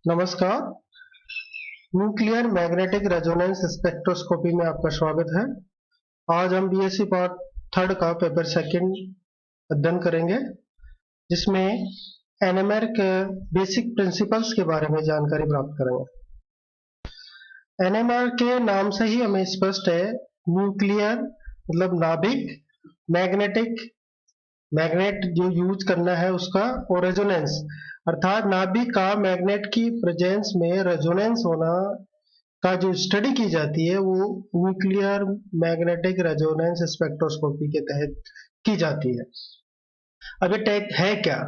नमस्कार। Nuclear magnetic resonance spectroscopy में आपका स्वागत है। आज हम बीएससी पार्ट थर्ड का पेपर सेकंड अध्ययन करेंगे, जिसमें एनएमआर के बेसिक प्रिंसिपल्स के बारे में जानकारी प्राप्त करेंगे। एनएमआर के नाम से ही हमें स्पष्ट है, न्यूक्लियर मतलब नाभिक, मैग्नेट जो यूज करना है उसका, और रेजोनेंस अर्थात नाभिक का मैग्नेट की प्रेजेंस में रेजोनेंस होना का जो स्टडी की जाती है वो न्यूक्लियर मैग्नेटिक रेजोनेंस स्पेक्ट्रोस्कोपी के तहत की जाती है। अब ये है क्या?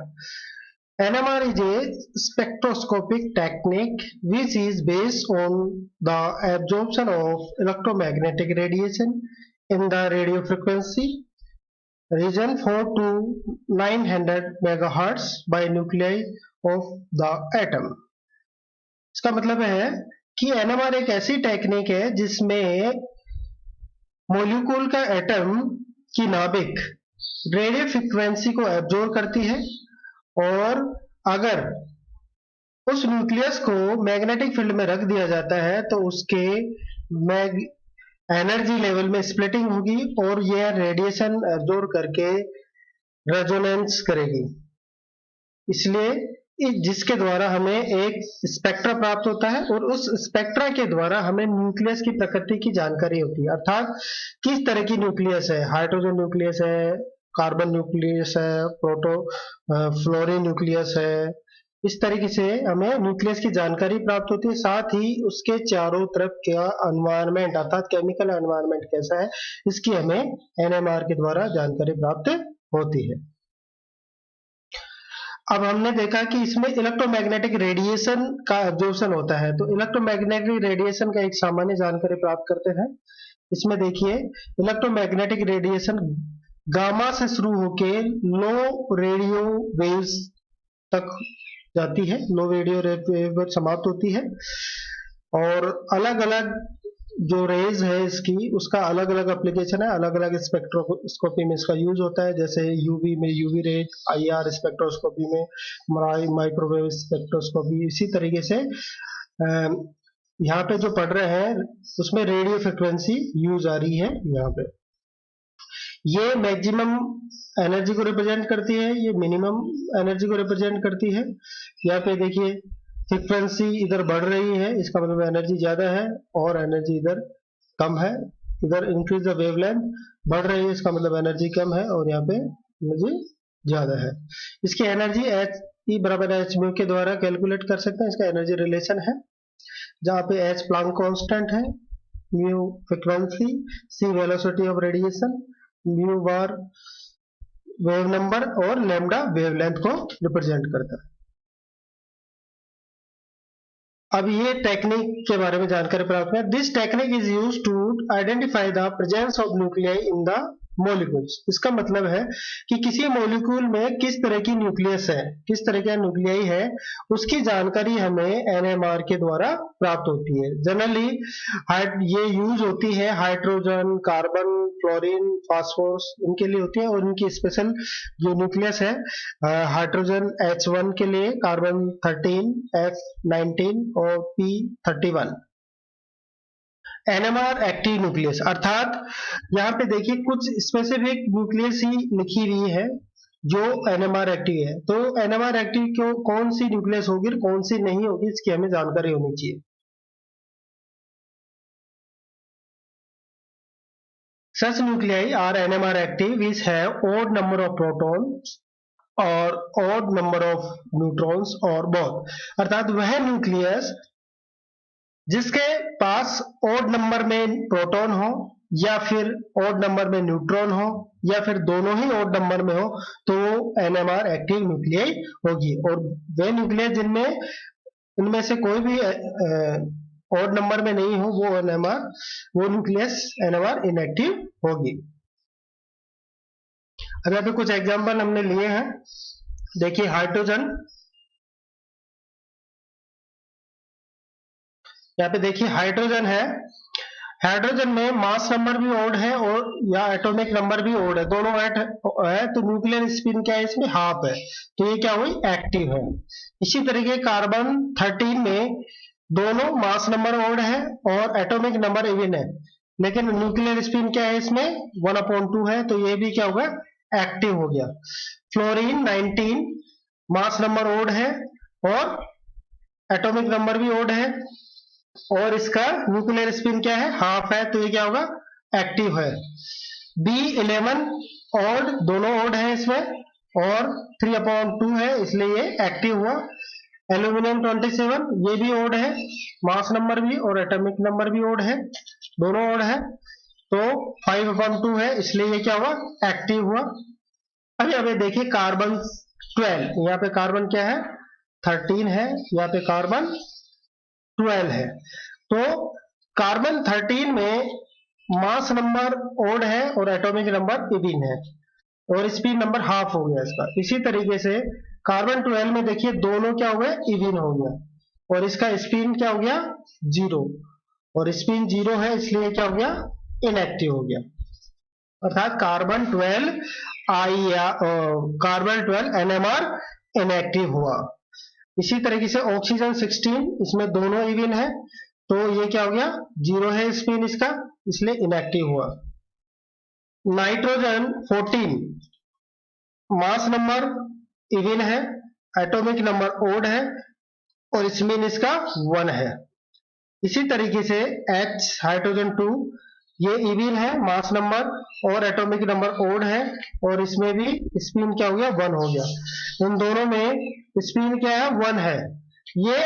NMR is a spectroscopic technique which is based on the absorption of electromagnetic radiation in the radio frequency region 4 to 900 megahertz by nuclei of the atom। इसका मतलब है कि NMR एक ऐसी टेक्निक है जिसमें मॉलिक्यूल का एटम की नाभिक रेडियो फ्रीक्वेंसी को एब्जॉर्ब करती है, और अगर उस न्यूक्लियस को मैग्नेटिक फील्ड में रख दिया जाता है तो उसके एनर्जी लेवल में स्प्लिटिंग होगी और यह रेडिएशन एब्जॉर्ब करके रेजोनेंस करेगी। इसलिए जिसके द्वारा हमें एक स्पेक्ट्रा प्राप्त होता है, और उस स्पेक्ट्रा के द्वारा हमें न्यूक्लियस की प्रकृति की जानकारी होती है, अर्थात किस तरह की न्यूक्लियस है, हाइड्रोजन न्यूक्लियस है, कार्बन न्यूक्लियस है, फ्लोरीन न्यूक्लियस है। इस तरीके से हमें न्यूक्लियस की जानकारी प्राप्त होती है। साथ ही उसके चारों तरफ का एनवायरनमेंट अर्थात केमिकल एनवायरनमेंट कैसा है, इसकी हमें एनएमआर के द्वारा जानकारी प्राप्त होती है। अब हमने देखा कि इसमें इलेक्ट्रोमैग्नेटिक रेडिएशन का एब्जॉर्प्शन होता है, तो इलेक्ट्रोमैग्नेटिक रेडिएशन का एक सामान्य जानकारी प्राप्त करते हैं। इसमें देखिए, इलेक्ट्रोमैग्नेटिक रेडिएशन गामा से शुरू होके लो रेडियो वेव्स तक जाती है, लो रेडियो वेव पर समाप्त होती है, और अलग अलग जो रेज है इसकी, उसका अलग अलग एप्लीकेशन है, अलग अलग स्पेक्ट्रोस्कोपी में इसका यूज होता है। जैसे यूवी में यूवी रेज, आईआर स्पेक्ट्रोस्कोपी में माइक्रोवेव स्पेक्ट्रोस्कोपी। इसी तरीके से यहाँ पे जो पढ़ रहे हैं उसमें रेडियो फ्रिक्वेंसी यूज आ रही है। यहाँ पे ये मैक्सिमम एनर्जी को रिप्रेजेंट करती है, ये मिनिमम एनर्जी को रिप्रेजेंट करती है। यहाँ पे देखिए फ्रीक्वेंसी इधर बढ़ रही है, इसका मतलब एनर्जी ज्यादा है, और एनर्जी इधर कम है। इधर इंक्रीज द वेवलेंथ बढ़ रही है, इसका मतलब एनर्जी कम है, और यहाँ पे एनर्जी ज्यादा है। इसकी एनर्जी एच ई बराबर एच म्यू के द्वारा कैलकुलेट कर सकते हैं। इसका एनर्जी रिलेशन है, जहाँ पे एच प्लांक कांस्टेंट है, mu frequency, C velocity of radiation, mu bar wave number, और लैम्डा वेवलेंथ को रिप्रेजेंट करता है। अब ये टेक्निक के बारे में जानकारी प्राप्त है। This technique is used to identify the presence of nuclei in the molecules. इसका मतलब है कि किसी मॉलिक्यूल में किस तरह की न्यूक्लियस है, किस तरह का न्यूक्लियाई है, उसकी जानकारी हमें एनएमआर के द्वारा प्राप्त होती है। जनरली ये यूज होती है हाइड्रोजन, कार्बन, फ्लोरीन, फास्फोरस, इनके लिए होती है, और इनकी स्पेशल जो न्यूक्लियस है, हाइड्रोजन H1 के लिए कार्बन 13, F19 और P31। एनएमआर एक्टिव न्यूक्लियस अर्थात यहाँ पे देखिए कुछ स्पेसिफिक न्यूक्लियस ही लिखी हुई है जो एनएमआर एक्टिव है। तो एनएमआर एक्टिव क्यों, कौन सी न्यूक्लियस होगी, कौन सी नहीं होगी, इसकी हमें जानकारी होनी चाहिए। Such nuclei are NMR active which have odd number of protons और odd number of neutrons और both। अर्थात वह न्यूक्लियस जिसके पास ओड नंबर में प्रोटॉन हो, या फिर ओड नंबर में न्यूट्रॉन हो, या फिर दोनों ही ओड नंबर में हो, तो एनएमआर एक्टिव न्यूक्लियाई होगी। और वे न्यूक्लियस जिनमें इनमें से कोई भी ओड नंबर में नहीं हो, वो न्यूक्लियस एनएमआर इनएक्टिव होगी। अब यहाँ पे कुछ एग्जांपल हमने लिए हैं। देखिए हाइड्रोजन, यहाँ पे देखिए हाइड्रोजन है, हाइड्रोजन में मास नंबर भी ओड है और या एटॉमिक नंबर भी ओड है, दोनों ऐड है, तो न्यूक्लियर स्पिन क्या है इसमें, हाफ है, तो ये क्या हुई, एक्टिव है। इसी तरीके कार्बन 13 में दोनों मास नंबर ओड है और एटॉमिक नंबर इवन है, लेकिन न्यूक्लियर स्पिन क्या है इसमें 1/2 है, तो ये भी क्या होगा, एक्टिव हो गया। फ्लोरीन 19 मास नंबर ओड है और एटॉमिक नंबर भी ओड है और इसका न्यूक्लियर स्पिन क्या है, हाफ है, तो ये क्या होगा, एक्टिव है। B11 ओड, दोनों ओड है इसमें और 3/2 है, इसलिए ये एक्टिव हुआ। एल्यूमिनियम 27 ये भी ओड है, मास नंबर भी और एटॉमिक नंबर भी ओड है, दोनों ओड है, तो 5/2 है, इसलिए ये क्या हुआ, एक्टिव हुआ। अभी अभी देखिए कार्बन 12, यहाँ पे कार्बन क्या है, 13 है, यहाँ पे कार्बन 12 है, तो कार्बन 13 में मास नंबर ओड है और एटॉमिक नंबर इवन है और स्पिन नंबर हाफ हो गया इसका। इसी तरीके से कार्बन 12 में देखिए दोनों क्या हो गए, इवन हो गया और इसका स्पिन क्या हो गया, 0, और स्पिन 0 है, इसलिए क्या हो गया, इनएक्टिव हो गया, अर्थात कार्बन 12 कार्बन 12 NMR इनएक्टिव हुआ। इसी तरीके से ऑक्सीजन 16, इसमें दोनों इवन है, तो ये क्या हो गया, 0 है स्पिन इसका, इसलिए इनएक्टिव हुआ। नाइट्रोजन 14 मास नंबर इवन है, एटॉमिक नंबर ओड है और स्पिन इसका 1 है। इसी तरीके से H हाइड्रोजन 2 ये इवन है, मास नंबर और एटॉमिक नंबर ओड है और इसमें भी स्पिन क्या हो गया, 1 हो गया। इन दोनों में स्पिन क्या है, 1 है। ये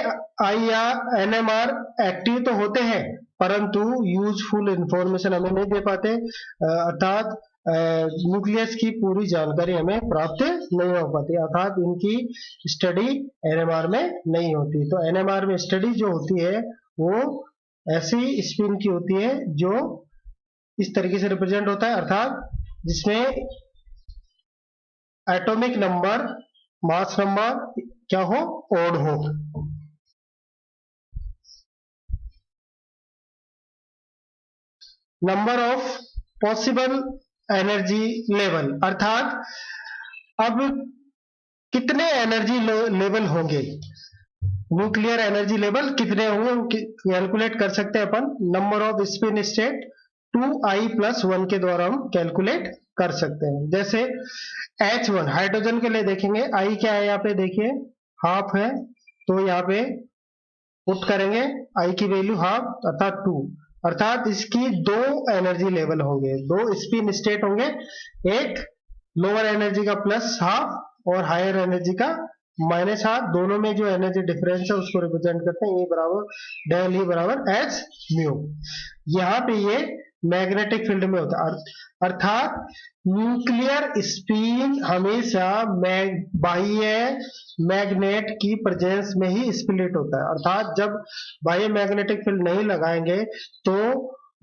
IR NMR एक्टिव तो होते हैं परंतु यूजफुल इंफॉर्मेशन हमें नहीं दे पाते, अर्थात न्यूक्लियस की पूरी जानकारी हमें प्राप्त नहीं हो पाती, अर्थात इनकी स्टडी NMR में नहीं होती। तो NMR में स्टडी जो होती है वो ऐसी स्पिन की होती है जो इस तरीके से रिप्रेजेंट होता है, अर्थात जिसमें एटॉमिक नंबर, मास नंबर क्या हो, ओड हो। Number of possible energy level, अर्थात अब कितने एनर्जी लेवल होंगे, न्यूक्लियर एनर्जी लेवल कितने होंगे कैलकुलेट कर सकते हैं अपन। Number of spin state 2I+1 के द्वारा हम कैलकुलेट कर सकते हैं। जैसे H1 हाइड्रोजन के लिए देखेंगे, I क्या है, यहाँ पे देखिए हाफ है, तो यहाँ पे पुट करेंगे I की वैल्यू हाफ अर्थात 2, अर्थात इसकी 2 एनर्जी लेवल होंगे, 2 स्पिन स्टेट होंगे, एक लोअर एनर्जी का +12 और हायर एनर्जी का -12, दोनों में जो एनर्जी डिफरेंस है उसको रिप्रेजेंट करते हैं, डेल E बराबर H म्यू। यहाँ पे ये मैग्नेटिक फील्ड में होता है, अर्थात न्यूक्लियर स्पिन हमेशा बाह्य मैग्नेट की प्रेजेंस में ही स्प्लिट होता है, अर्थात जब बाह्य मैग्नेटिक फील्ड नहीं लगाएंगे तो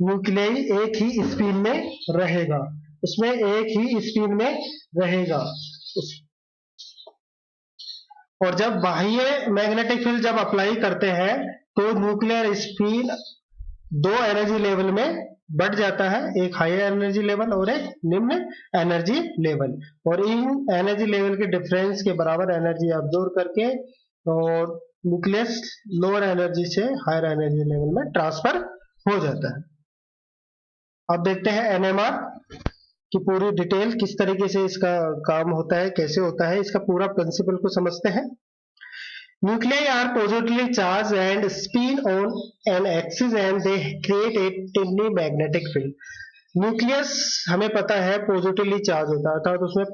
न्यूक्लियई एक ही स्पिन में रहेगा, उसमें एक ही स्पिन में रहेगा। और जब बाह्य मैग्नेटिक फील्ड जब अप्लाई करते हैं तो न्यूक्लियर स्पिन 2 एनर्जी लेवल में बढ़ जाता है, एक हाई एनर्जी लेवल और एक निम्न एनर्जी लेवल, और इन एनर्जी लेवल के डिफरेंस के बराबर एनर्जी ऑब्जॉर्व करके और न्यूक्लियस लोअर एनर्जी से हायर एनर्जी लेवल में ट्रांसफर हो जाता है। अब देखते हैं NMR की पूरी डिटेल, किस तरीके से इसका काम होता है, कैसे होता है, इसका पूरा प्रिंसिपल को समझते हैं। Nuclei are positively charged and spin on an axis and they create a tiny magnetic field. Nucleus हमें पता है पॉजिटिवली चार्ज होता है, अर्थात उसमें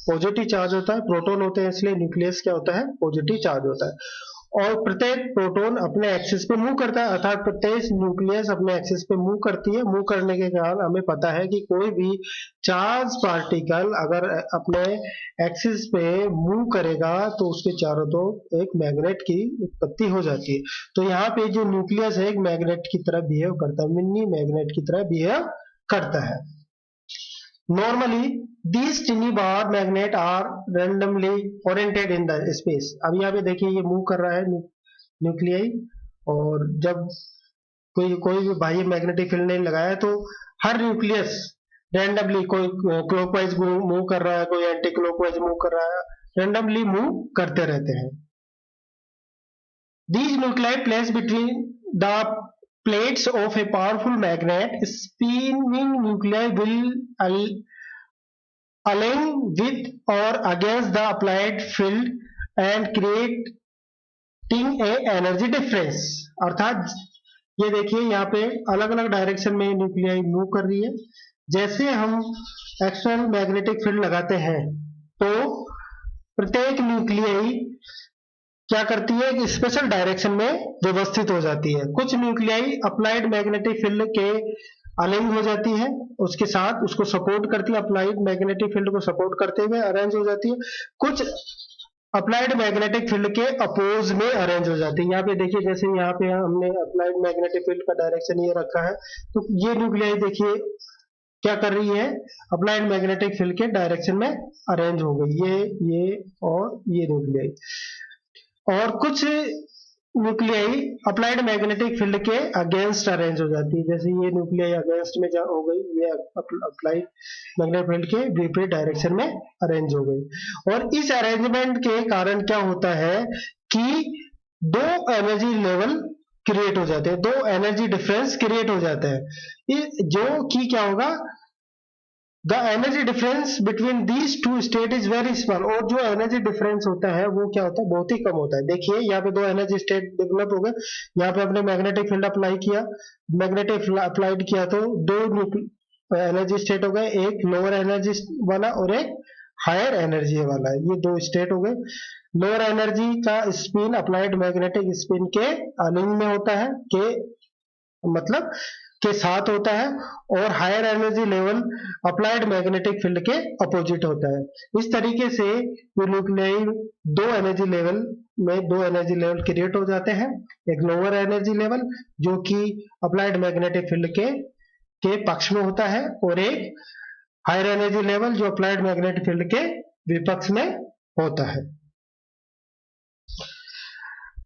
पॉजिटिव चार्ज होता है, प्रोटॉन होते हैं, इसलिए न्यूक्लियस क्या होता है, पॉजिटिव चार्ज होता है, और प्रत्येक प्रोटॉन अपने एक्सिस पे मूव करता है, अर्थात प्रत्येक न्यूक्लियस अपने एक्सिस पे मूव करती है। मूव करने के कारण हमें पता है कि कोई भी चार्ज पार्टिकल अगर अपने एक्सिस पे मूव करेगा तो उसके चारों तरफ एक मैग्नेट की उत्पत्ति हो जाती है। तो यहाँ पे जो न्यूक्लियस है एक मैग्नेट की तरह बिहेव करता है, मिनी मैग्नेट की तरह बिहेव करता है। Normally, these tiny bar magnet are randomly oriented in the space. अब यहाँ पे देखिए ये मूव कर रहा है न्यूक्लियाई, और जब कोई भी बाह्य मैग्नेटिक फील्ड नहीं लगाया, तो हर न्यूक्लियस रैंडमली कोई क्लॉकवाइज मूव कर रहा है, कोई एंटी क्लॉकवाइज मूव कर रहा है, रैंडमली मूव करते रहते हैं। These nuclei placed between the plates of a powerful magnet, spinning nuclei will align with or against the applied field and creating a energy difference। अर्थात ये देखिए यहाँ पे अलग अलग डायरेक्शन में न्यूक्लियाई मूव कर रही है। जैसे हम एक्सटर्नल मैग्नेटिक फील्ड लगाते हैं तो प्रत्येक न्यूक्लियाई क्या करती है, एक स्पेशल डायरेक्शन में व्यवस्थित हो जाती है। कुछ न्यूक्लियाई अप्लाइड मैग्नेटिक फील्ड के अलाइन हो जाती है, उसके साथ उसको सपोर्ट करती है, अप्लाइड मैग्नेटिक फील्ड को सपोर्ट करते हुए अरेंज हो जाती है। कुछ अप्लाइड मैग्नेटिक फील्ड के अपोज में अरेंज हो जाती है। यहाँ पे देखिए, जैसे यहाँ पे हमने अप्लाइड मैग्नेटिक फील्ड का डायरेक्शन ये रखा है, तो ये न्यूक्लियाई देखिए क्या कर रही है, अप्लाइड मैग्नेटिक फील्ड के डायरेक्शन में अरेंज हो गई, ये और ये न्यूक्लियाई। और कुछ न्यूक्लियाई अप्लाइड मैग्नेटिक फील्ड के अगेंस्ट अरेंज हो जाती है, जैसे ये न्यूक्लियाई अगेंस्ट में हो गई, ये अप्लाइड मैग्नेटिक फील्ड के विपरीत डायरेक्शन में अरेंज हो गई। और इस अरेंजमेंट के कारण क्या होता है कि दो एनर्जी लेवल क्रिएट हो जाते हैं, दो एनर्जी डिफरेंस क्रिएट हो जाते हैं, जो कि क्या होगा, the energy difference between these two state is very small. और जो एनर्जी डिफरेंस होता है वो क्या होता है, बहुत ही कम होता है। देखिए यहाँ पे दो एनर्जी स्टेट डेवलप हो गए, यहाँ पे अपने मैग्नेटिक फील्ड अप्लाई किया, मैग्नेटिक फील्ड अप्लाइड किया तो दो एनर्जी स्टेट हो गए, एक लोअर एनर्जी वाला और एक हायर एनर्जी वाला है, ये दो स्टेट हो गए। लोअर एनर्जी का स्पिन अप्लाइड मैग्नेटिक स्पिन के अलिंग में होता है, के मतलब के साथ होता है, और higher energy level applied magnetic field के अपोजिट होता है। इस तरीके से न्यूक्लियाई दो एनर्जी लेवल में दो एनर्जी लेवल क्रिएट हो जाते हैं, एक लोअर एनर्जी लेवल जो कि अप्लाइड मैग्नेटिक फील्ड के पक्ष में होता है, और एक हायर एनर्जी लेवल जो अप्लाइड मैग्नेटिक फील्ड के विपक्ष में होता है।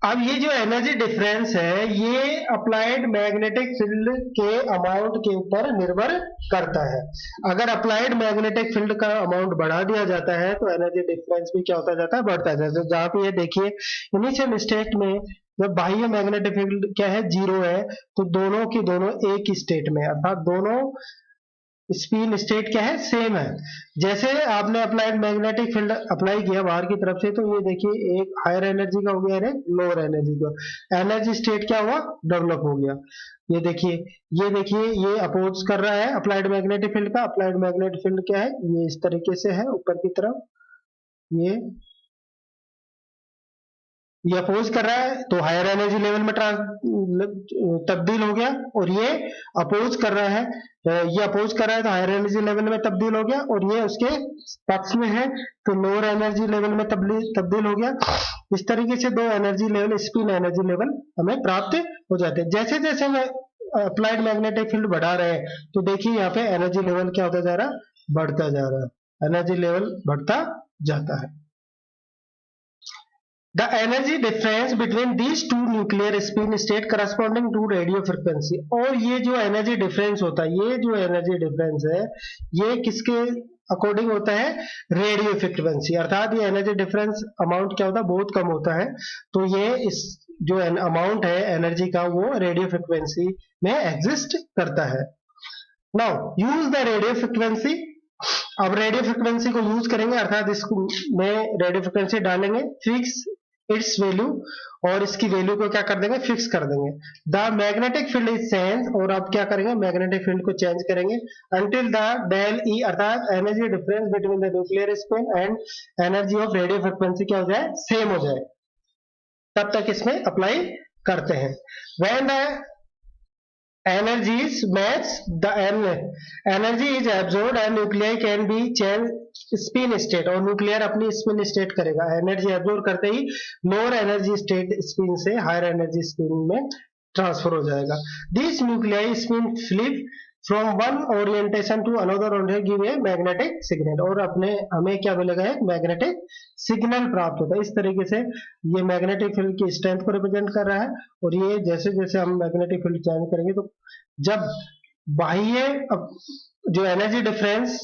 अब ये जो एनर्जी डिफरेंस है ये अप्लाइड मैग्नेटिक फील्ड के अमाउंट के ऊपर निर्भर करता है। अगर अप्लाइड मैग्नेटिक फील्ड का अमाउंट बढ़ा दिया जाता है तो एनर्जी डिफरेंस भी क्या होता जाता है, बढ़ता जाता है। जहाँ पे ये देखिए इनिशियल स्टेट में जब बाह्य मैग्नेटिक फील्ड क्या है, 0 है, तो दोनों की दोनों एक ही स्टेट में, अर्थात दोनों स्पिन स्टेट क्या है, सेम है। जैसे आपने अप्लाइड मैग्नेटिक फील्ड अप्लाई किया बाहर की तरफ से, तो ये देखिए एक हायर एनर्जी का हो गया, एक लोअर एनर्जी का, एनर्जी स्टेट क्या हुआ, डेवलप हो गया। ये देखिए ये अपोज कर रहा है अप्लाइड मैग्नेटिक फील्ड का, अप्लाइड मैग्नेटिक फील्ड क्या है, ये इस तरीके से है ऊपर की तरफ, ये अपोज कर रहा है तो हायर एनर्जी लेवल में तब्दील हो गया, और ये अपोज कर रहा है, ये अपोज कर रहा है तो हायर एनर्जी लेवल में तब्दील हो गया, और ये उसके पक्ष में है तो लोअर एनर्जी लेवल में तब्दील हो गया। इस तरीके से दो energy level, spin energy level हमें प्राप्त हो जाते हैं। जैसे जैसे हम अप्लाइड मैग्नेटिक फील्ड बढ़ा रहे हैं तो देखिए यहाँ पे एनर्जी लेवल क्या होता जा रहा है, बढ़ता जा रहा है, एनर्जी लेवल बढ़ता जाता है। The energy difference between these two nuclear spin state corresponding to radio frequency। और ये जो एनर्जी डिफरेंस होता है, ये जो एनर्जी डिफरेंस है ये किसके अकॉर्डिंग होता है, रेडियो फ्रीक्वेंसी। अर्थात ये एनर्जी डिफरेंस अमाउंट क्या होता है, बहुत कम होता है, तो ये इस जो अमाउंट है एनर्जी का वो रेडियो फ्रीक्वेंसी में एग्जिस्ट करता है। Now use the radio frequency. अब रेडियो फ्रीक्वेंसी को यूज करेंगे, अर्थात इसको में रेडियो फ्रीक्वेंसी डालेंगे, फिक्स इट्स वैल्यू, और इसकी वैल्यू को क्या कर देंगे, फिक्स कर देंगे। The magnetic field is change, और अब क्या करेंगे, मैग्नेटिक फील्ड को चेंज करेंगे अंटिल द डेल ई, अर्थात energy difference between the nuclear spin and energy of radio frequency क्या हो जाए, सेम हो जाए, तब तक इसमें अप्लाई करते हैं। When the energies match, the energy is absorbed and nuclei can be changed spin state, और न्यूक्लियर अपनी स्पिन स्टेट करेगा, एनर्जी एब्जॉर्ब करते ही लोअर एनर्जी स्टेट स्पिन से हायर एनर्जी स्पिन में ट्रांसफर हो जाएगा। This nuclei spin flip from one orientation to another orientation give a magnetic signal, और अपने हमें क्या मिलेगा, एक मैग्नेटिक सिग्नल प्राप्त होता है। इस तरीके से ये मैग्नेटिक फील्ड की स्ट्रेंथ को रिप्रेजेंट कर रहा है। और ये जैसे जैसे हम मैग्नेटिक फील्ड चेंज करेंगे तो जब बाह्य जो एनर्जी डिफरेंस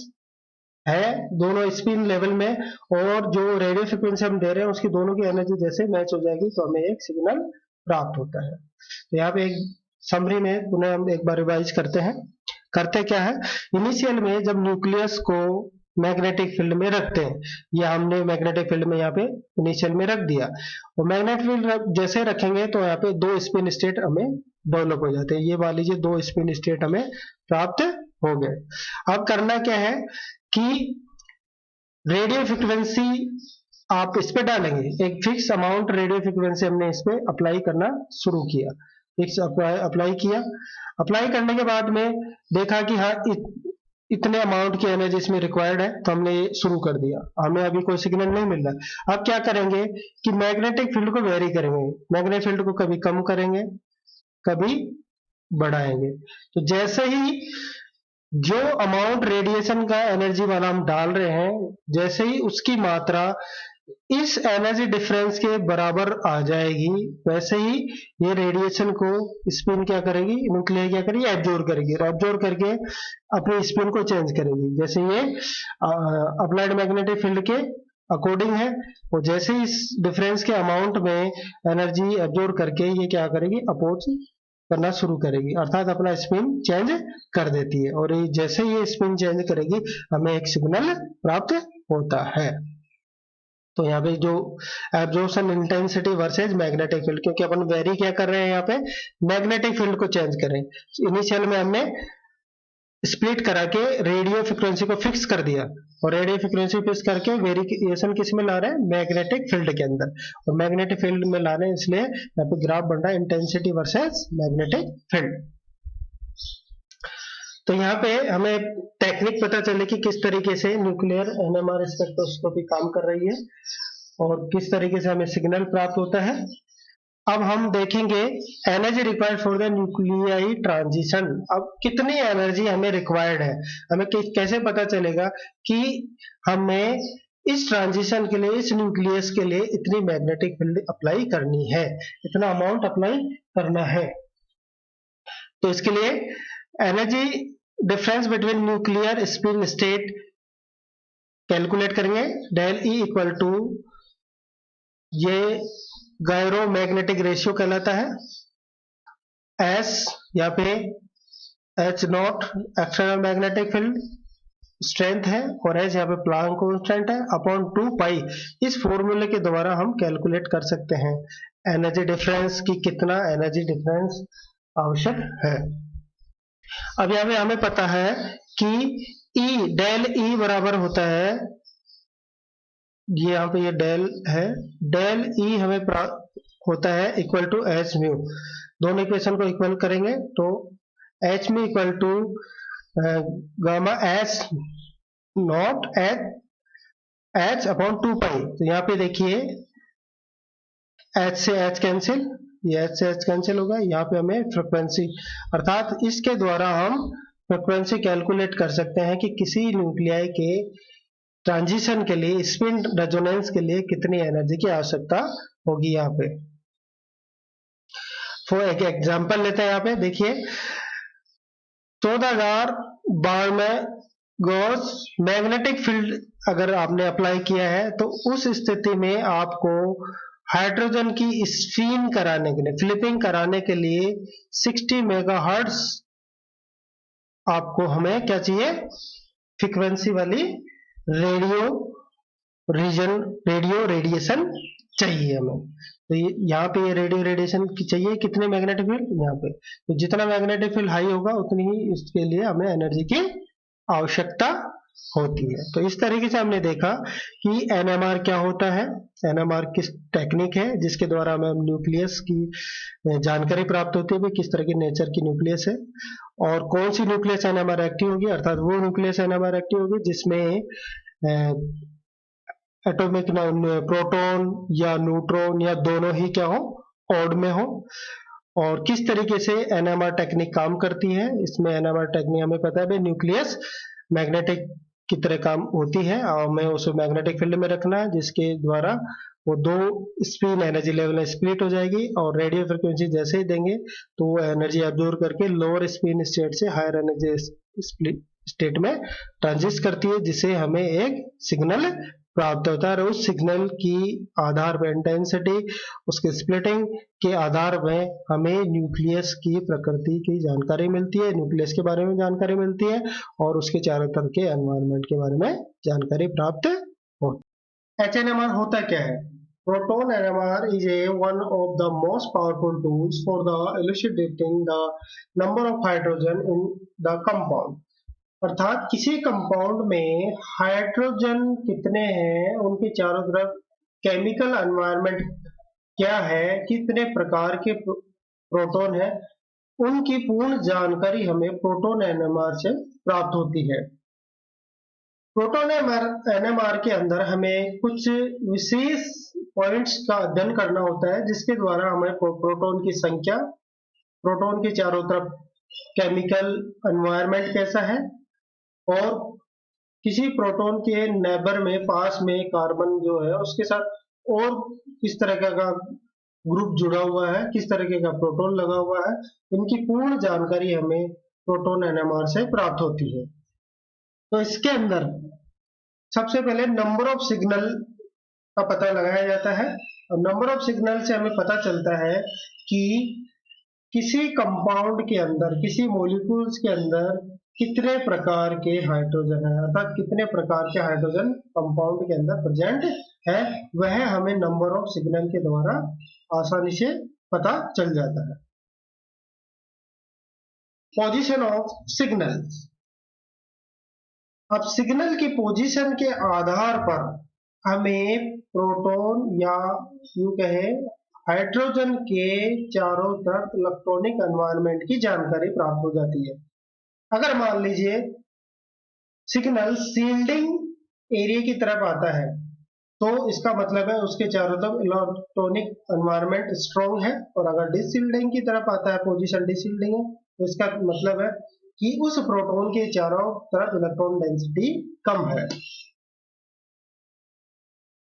है दोनों स्पिन लेवल में और जो रेडियो फ्रिक्वेंसी हम दे रहे हैं उसकी दोनों की एनर्जी जैसे मैच हो जाएगी तो हमें एक सिग्नल प्राप्त होता है। तो यहाँ पे एक समरी में पुनः हम एक बार रिवाइज करते हैं। करते क्या है, इनिशियल में जब न्यूक्लियस को मैग्नेटिक फील्ड में रखते हैं, या हमने मैग्नेटिक फील्ड में यहाँ पे इनिशियल में रख दिया, और मैग्नेटिक फील्ड जैसे रखेंगे तो यहाँ पे दो स्पिन स्टेट हमें डेवलप हो जाते हैं। ये मान लीजिए दो स्पिन स्टेट हमें प्राप्त हो गए। अब करना क्या है कि रेडियो फ्रिक्वेंसी आप इस पे डालेंगे, एक फिक्स अमाउंट रेडियो फ्रिक्वेंसी हमने इस पे अप्लाई करना शुरू किया, फिक्स अप्लाई किया। अप्लाई करने के बाद में देखा कि हाँ इतने अमाउंट की एनर्जी इसमें रिक्वायर्ड है, तो हमने ये शुरू कर दिया, हमें अभी कोई सिग्नल नहीं मिल रहा। अब क्या करेंगे कि मैग्नेटिक फील्ड को वेरी करेंगे, मैग्नेटिक फील्ड को कभी कम करेंगे कभी बढ़ाएंगे। तो जैसे ही जो अमाउंट रेडिएशन का एनर्जी वाला हम डाल रहे हैं, जैसे ही उसकी मात्रा इस एनर्जी डिफरेंस के बराबर आ जाएगी, वैसे ही ये रेडिएशन को स्पिन क्या करेगी, न्यूक्लियर क्या करेगी, एब्जॉर्ब करेगी, और एब्जॉर्ब करके अपने स्पिन को चेंज करेगी। जैसे ये अप्लाइड मैग्नेटिक फील्ड के अकॉर्डिंग है, और जैसे ही इस डिफरेंस के अमाउंट में एनर्जी एब्जॉर्ब करके ये क्या करेगी, अपोज करना शुरू करेगी, अर्थात अपना स्पिन चेंज कर देती है। और जैसे ये स्पिन चेंज करेगी हमें एक सिग्नल प्राप्त होता है। तो यहाँ पे जो absorption intensity versus magnetic field, क्योंकि अपन वेरी क्या कर रहे हैं, यहाँ पे मैग्नेटिक फील्ड को चेंज कर रहे हैं। इनिशियल में हमने स्प्लिट करा के रेडियो फ्रिक्वेंसी को फिक्स कर दिया, और रेडियो फ्रिक्वेंसी फिक्स करके वेरिएशन किस में ला रहे हैं, मैग्नेटिक फील्ड के अंदर, और मैग्नेटिक फील्ड में ला रहे हैं, इसलिए यहाँ पे ग्राफ बन रहा है इंटेंसिटी वर्सेस मैग्नेटिक फील्ड। तो यहाँ पे हमें टेक्निक पता चले कि किस तरीके से न्यूक्लियर एनएमआर स्पेक्ट्रोस्कोपी काम कर रही है और किस तरीके से हमें सिग्नल प्राप्त होता है। अब हम देखेंगे energy required for the nuclei transition. अब कितनी एनर्जी हमें रिक्वायर्ड है, हमें कैसे पता चलेगा कि हमें इस ट्रांजिशन के लिए, इस न्यूक्लियस के लिए इतनी मैग्नेटिक फील्ड अप्लाई करनी है, इतना अमाउंट अप्लाई करना है। तो इसके लिए energy difference between nuclear spin state calculate करेंगे। डेल ई इक्वल टू, ये गायरो मैग्नेटिक रेशियो कहलाता है, एस यहाँ पे H not external magnetic field strength है, और एच यहाँ पे प्लांक कांस्टेंट है, अपॉन 2 पाई। इस फॉर्मूले के द्वारा हम कैलकुलेट कर सकते हैं एनर्जी डिफरेंस की, कितना एनर्जी डिफरेंस आवश्यक है। अब यहाँ पे हमें पता है कि E, डेल ई बराबर होता है, ये यहाँ पे ये डेल है, डेल ई हमें होता है इक्वल टू एच म्यू। दोनों इक्वेशन को इक्वल करेंगे तो H mu equal to gamma H nought H upon 2 pi. तो यहाँ पे देखिए एच से एच कैंसिल, ये एच से एच कैंसिल होगा, यहाँ पे हमें फ्रिक्वेंसी, अर्थात इसके द्वारा हम फ्रिक्वेंसी कैलकुलेट कर सकते हैं कि किसी न्यूक्लियाई के ट्रांजिशन के लिए, स्पिन रेजोनेंस के लिए कितनी एनर्जी की आवश्यकता होगी। यहाँ पे फॉर एक एग्जांपल लेते हैं, यहाँ पे देखिए 14,000 बार में गॉस मैग्नेटिक फील्ड अगर आपने अप्लाई किया है, तो उस स्थिति में आपको हाइड्रोजन की स्पिन कराने के लिए, फ्लिपिंग कराने के लिए 60 मेगाहर्ट्ज आपको हमें क्या चाहिए, फ्रीक्वेंसी वाली रेडियो रेडिएशन चाहिए हमें। तो यहाँ पे ये रेडियो रेडिएशन की चाहिए कितने मैग्नेटिक फील्ड, यहाँ पे तो जितना मैग्नेटिक फील्ड हाई होगा उतनी ही इसके लिए हमें एनर्जी की आवश्यकता होती है। तो इस तरीके से हमने देखा कि एनएमआर क्या होता है, एनएमआर किस टेक्निक है जिसके द्वारा हमें न्यूक्लियस की जानकारी प्राप्त होती है, किस तरह के नेचर की न्यूक्लियस है, और कौन सी न्यूक्लियस एनएमआर एक्टिव होगी, अर्थात वो न्यूक्लियस एनएमआर एक्टिव होगी जिसमें एटॉमिक प्रोटॉन या न्यूट्रॉन या दोनों ही क्या हो, ऑड में हो, और किस तरीके से एनएमआर टेक्निक काम करती है। इसमें एनएमआर टेक्निक हमें पता है न्यूक्लियस मैग्नेटिक की तरह काम होती है और हमें उसे मैग्नेटिक फील्ड में रखना है, जिसके द्वारा वो दो स्पिन एनर्जी लेवल में स्प्लिट हो जाएगी और रेडियो फ्रिक्वेंसी जैसे ही देंगे तो वो एनर्जी एब्जॉर्ब करके लोअर स्पिन स्टेट से हायर एनर्जी स्टेट में ट्रांजिट करती है, जिससे हमें एक सिग्नल प्राप्त होता है। और उस सिग्नल की आधार पर इंटेंसिटी, उसके स्प्लिटिंग के आधार में हमें न्यूक्लियस की प्रकृति की जानकारी मिलती है, न्यूक्लियस के बारे में जानकारी मिलती है और उसके चारों तरफ के एनवायरनमेंट के बारे में जानकारी प्राप्त होती है। एचएनएमआर होता क्या है? Proton NMR is one of the most powerful tools for the elucidating the number of hydrogen in the compound. अर्थात किसी कंपाउंड में हाइड्रोजन कितने हैं, उनके चारों तरफ केमिकल एनवायरनमेंट क्या है, कितने प्रकार के प्रोटॉन है, उनकी पूर्ण जानकारी हमें प्रोटॉन एनएमआर से प्राप्त होती है। प्रोटॉन एनएमआर के अंदर हमें कुछ विशेष पॉइंट्स का अध्ययन करना होता है, जिसके द्वारा हमें प्रोटॉन की संख्या, प्रोटॉन के चारों तरफ केमिकल एनवायरनमेंट कैसा है और किसी प्रोटॉन के नेबर में पास में कार्बन जो है उसके साथ और किस तरह का ग्रुप जुड़ा हुआ है, किस तरीके का प्रोटॉन लगा हुआ है, इनकी पूर्ण जानकारी हमें प्रोटॉन एनएमआर से प्राप्त होती है। तो इसके अंदर सबसे पहले नंबर ऑफ सिग्नल का पता लगाया जाता है और नंबर ऑफ सिग्नल से हमें पता चलता है कि किसी कंपाउंड के अंदर, किसी मॉलिक्यूल्स के अंदर कितने प्रकार के हाइड्रोजन है, अर्थात कितने प्रकार के हाइड्रोजन कंपाउंड के अंदर प्रेजेंट है, वह हमें नंबर ऑफ सिग्नल के द्वारा आसानी से पता चल जाता है। Position of signals. अब सिग्नल की पोजीशन के आधार पर हमें प्रोटॉन या यूं कहे हाइड्रोजन के चारों तरफ इलेक्ट्रॉनिक एनवायरनमेंट की जानकारी प्राप्त हो जाती है। अगर मान लीजिए सिग्नल शील्डिंग एरिया की तरफ आता है तो इसका मतलब है उसके चारों तरफ इलेक्ट्रॉनिक एनवायरनमेंट स्ट्रॉन्ग है, और अगर डिशील्डिंग की तरफ आता है, पोजीशन डिशील्डिंग है, तो इसका मतलब है कि उस प्रोटॉन के चारों तरफ इलेक्ट्रॉन डेंसिटी कम है।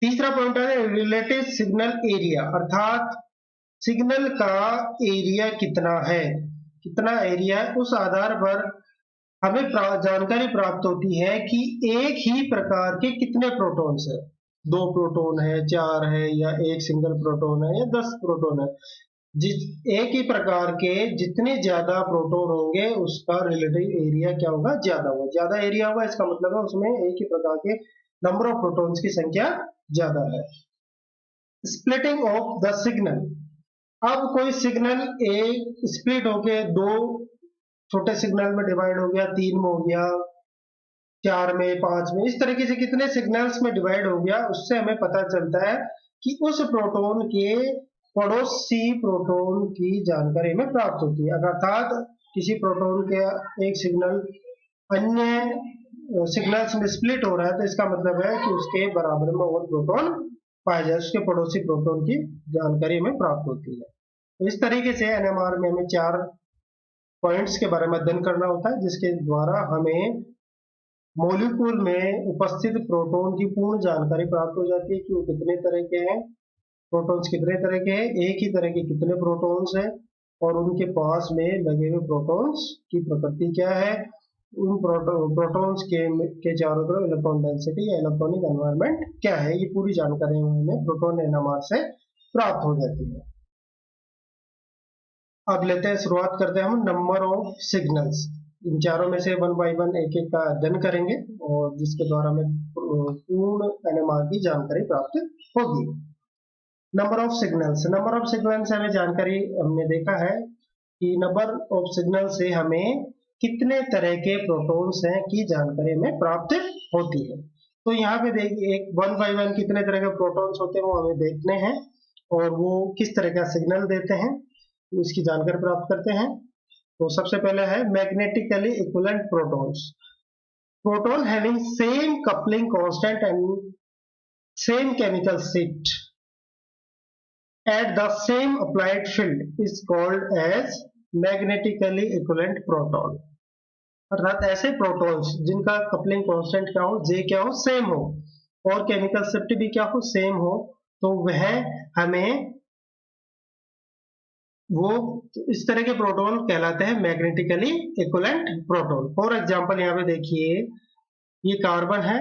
तीसरा पॉइंट है रिलेटिव सिग्नल एरिया, अर्थात सिग्नल का एरिया कितना है, कितना एरिया है, उस आधार पर हमें जानकारी प्राप्त होती है कि एक ही प्रकार के कितने प्रोटॉन्स है, 2 प्रोटॉन है, 4 है, या एक सिंगल प्रोटॉन है, या 10 प्रोटॉन है। एक ही प्रकार के जितने ज्यादा प्रोटॉन होंगे उसका रिलेटिव एरिया क्या होगा, ज्यादा होगा। ज्यादा एरिया होगा इसका मतलब है उसमें एक ही प्रकार के नंबर ऑफ प्रोटॉन्स की संख्या ज्यादा है। Splitting of the signal. अब कोई सिग्नल एक स्प्लिट होके 2 छोटे सिग्नल में डिवाइड हो गया, 3 में हो गया, 4 में, 5 में, इस तरीके से कितने सिग्नल्स में डिवाइड हो गया, उससे हमें पता चलता है कि उस प्रोटॉन के पड़ोसी प्रोटॉन की जानकारी हमें प्राप्त होती है। अर्थात किसी प्रोटॉन के एक सिग्नल अन्य सिग्नल्स में स्प्लिट हो रहा है तो इसका मतलब है कि उसके बराबर में और प्रोटॉन पाया जाए, उसके पड़ोसी प्रोटॉन की जानकारी हमें प्राप्त होती है। तो इस तरीके से एनएमआर में हमें 4 पॉइंट्स के बारे में अध्ययन करना होता है, जिसके द्वारा हमें मॉलिक्यूल में उपस्थित प्रोटॉन की पूर्ण जानकारी प्राप्त हो जाती है कि वो कितने तरह के हैं, प्रोटॉन्स कितने तरह के हैं, एक ही तरह के कितने प्रोटॉन्स हैं, और उनके पास में लगे हुए प्रोटॉन्स की प्रकृति क्या है, उन प्रोटॉन्स के चारों तरफ इलेक्ट्रॉन डेंसिटी या इलेक्ट्रॉनिक एनवायरनमेंट क्या है, ये पूरी जानकारी हमें प्रोटॉन एनएमआर से प्राप्त हो जाती है। अब लेते हैं, शुरुआत करते हैं हम नंबर ऑफ सिग्नल्स। इन चारों में से 1 बाय 1 एक एक का अध्ययन करेंगे और जिसके द्वारा हमें पूर्ण एनएमआर की जानकारी प्राप्त होगी। Number of signals. Number of signal से हमें जानकारी, हमने देखा है कि नंबर ऑफ सिग्नल से हमें कितने तरह के प्रोटॉन्स हैं की जानकारी हमें प्राप्त होती है। तो यहाँ पे देखिए, एक 1 बाय 1 कितने तरह के प्रोटॉन्स होते हैं वो हमें देखने हैं और वो किस तरह का सिग्नल देते हैं, इसकी जानकारी प्राप्त करते हैं। तो सबसे पहले है magnetically equivalent protons. Proton having same coupling constant and same chemical shift at the same applied field is called as magnetically equivalent proton। अर्थात ऐसे प्रोटॉन्स जिनका कपलिंग कांस्टेंट क्या हो, जे क्या हो, सेम हो, और केमिकल शिफ्ट भी क्या हो, सेम हो, तो वह हमें वो इस तरह के प्रोटॉन कहलाते हैं magnetically equivalent proton. For example यहाँ पे देखिए, ये कार्बन है,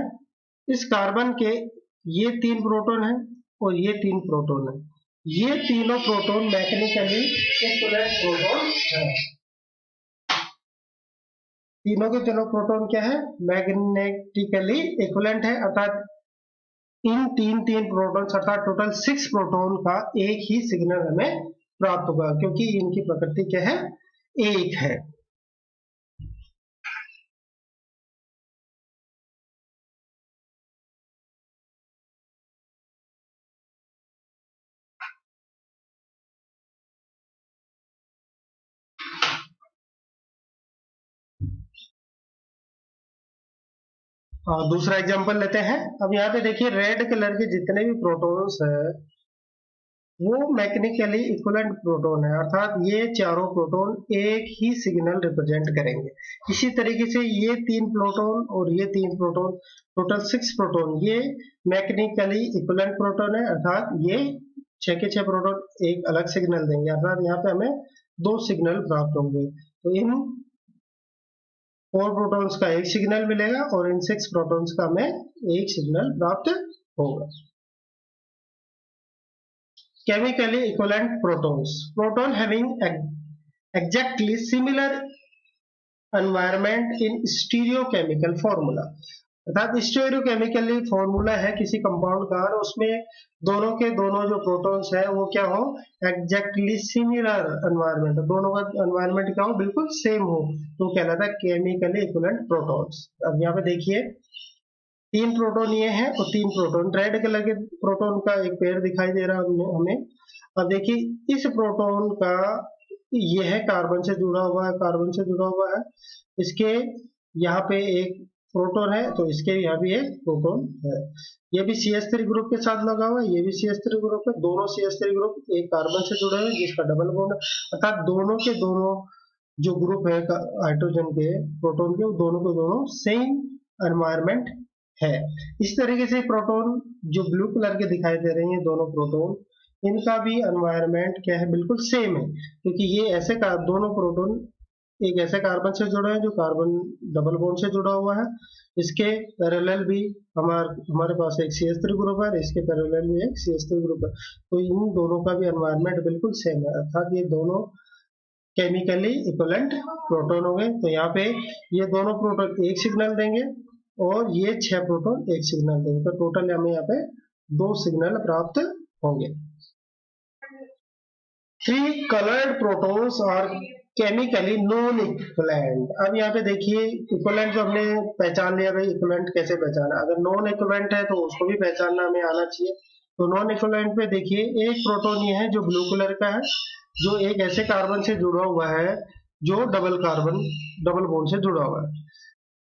इस कार्बन के ये 3 प्रोटॉन है और ये 3 प्रोटॉन है, ये तीनों प्रोटॉन मैग्नेटिकली इक्विवेलेंट प्रोटॉन है। तीनों के तीनों प्रोटॉन क्या है, मैग्नेटिकली इक्विवेलेंट है, अर्थात इन तीन प्रोटॉन अर्थात टोटल 6 प्रोटॉन का एक ही सिग्नल हमें प्राप्त होगा, क्योंकि इनकी प्रकृति क्या है, एक है। दूसरा एग्जांपल लेते हैं। अब यहाँ पे देखिए, रेड कलर के जितने भी प्रोटॉन्स है वो मैकेनिकली इक्विवेलेंट प्रोटॉन है, अर्थात ये चारों प्रोटॉन एक ही सिग्नल रिप्रेजेंट करेंगे। इसी तरीके से ये 3 प्रोटॉन और ये 3 प्रोटॉन, टोटल 6 प्रोटॉन, ये मैकेनिकली इक्विवेलेंट प्रोटॉन है, अर्थात ये 6 के 6 प्रोटॉन एक अलग सिग्नल देंगे, अर्थात यहाँ पे हमें 2 सिग्नल प्राप्त होंगे। तो इन 4 प्रोटॉन्स का एक सिग्नल मिलेगा और इन 6 प्रोटॉन्स का हमें एक सिग्नल प्राप्त होगा। Chemically equivalent protons, proton having exactly similar environment in stereochemical formula, अर्थात स्टीरियोकेमिकली फॉर्मूला है किसी कंपाउंड का और उसमें दोनों के दोनों जो प्रोटॉन्स है वो क्या हो, एग्जैक्टली सिमिलर एनवायरमेंट, दोनों का एनवायरमेंट क्या हो, बिल्कुल सेम हो, तो कहलाता है केमिकली इक्विवेलेंट प्रोटॉन्स। अब यहाँ पे देखिए, 3 प्रोटॉन ये है और 3 प्रोटॉन, रेड कलर के प्रोटॉन का एक पेयर दिखाई दे रहा है हमें। अब देखिए, इस प्रोटॉन का ये है कार्बन से जुड़ा हुआ है, कार्बन से जुड़ा हुआ है, इसके यहाँ पे एक प्रोटॉन है, तो इसके यहाँ भी एक प्रोटॉन है, ये भी CH3 ग्रुप के साथ लगा हुआ है, ये भी CH3 ग्रुप है, दोनों CH3 ग्रुप एक कार्बन से जुड़े हुए हैं जिसका डबल बॉन्ड है, अर्थात दोनों के दोनों जो ग्रुप है हाइड्रोजन के, प्रोटॉन के, दोनों के दोनों सेम एनवायरमेंट है। इस तरीके से प्रोटॉन जो ब्लू कलर के दिखाई दे रहे हैं दोनों प्रोटॉन, इनका भी एनवायरमेंट क्या है, बिल्कुल सेम है, क्योंकि ये ऐसे दोनों प्रोटॉन एक ऐसे कार्बन से जुड़े हैं जो कार्बन डबल बॉन्ड से जुड़ा हुआ है, इसके पैरेलल भी हमारे पास एक CH3 ग्रुप है, इसके पैरेलल भी एक CH3 ग्रुप है, तो इन दोनों का भी एनवायरमेंट बिल्कुल सेम है, अर्थात ये दोनों केमिकली इक्विवेलेंट प्रोटॉन हो गए। तो यहाँ पे ये दोनों प्रोटॉन एक सिग्नल देंगे और ये 6 प्रोटॉन एक सिग्नल देंगे, तो टोटल हमें यहाँ पे 2 सिग्नल प्राप्त होंगे। 3 colored protons are chemically non equivalent। अब यहाँ पे देखिए, इक्विवेलेंट जो हमने पहचान लिया, भाई इक्विवेलेंट कैसे पहचाना, अगर नॉन इक्विवेलेंट है तो उसको भी पहचानना हमें आना चाहिए। तो नॉन इक्विवेलेंट पे देखिए, एक प्रोटॉन ये है जो ब्लू कलर का है, जो एक ऐसे कार्बन से जुड़ा हुआ है जो डबल बॉन्ड से जुड़ा हुआ है।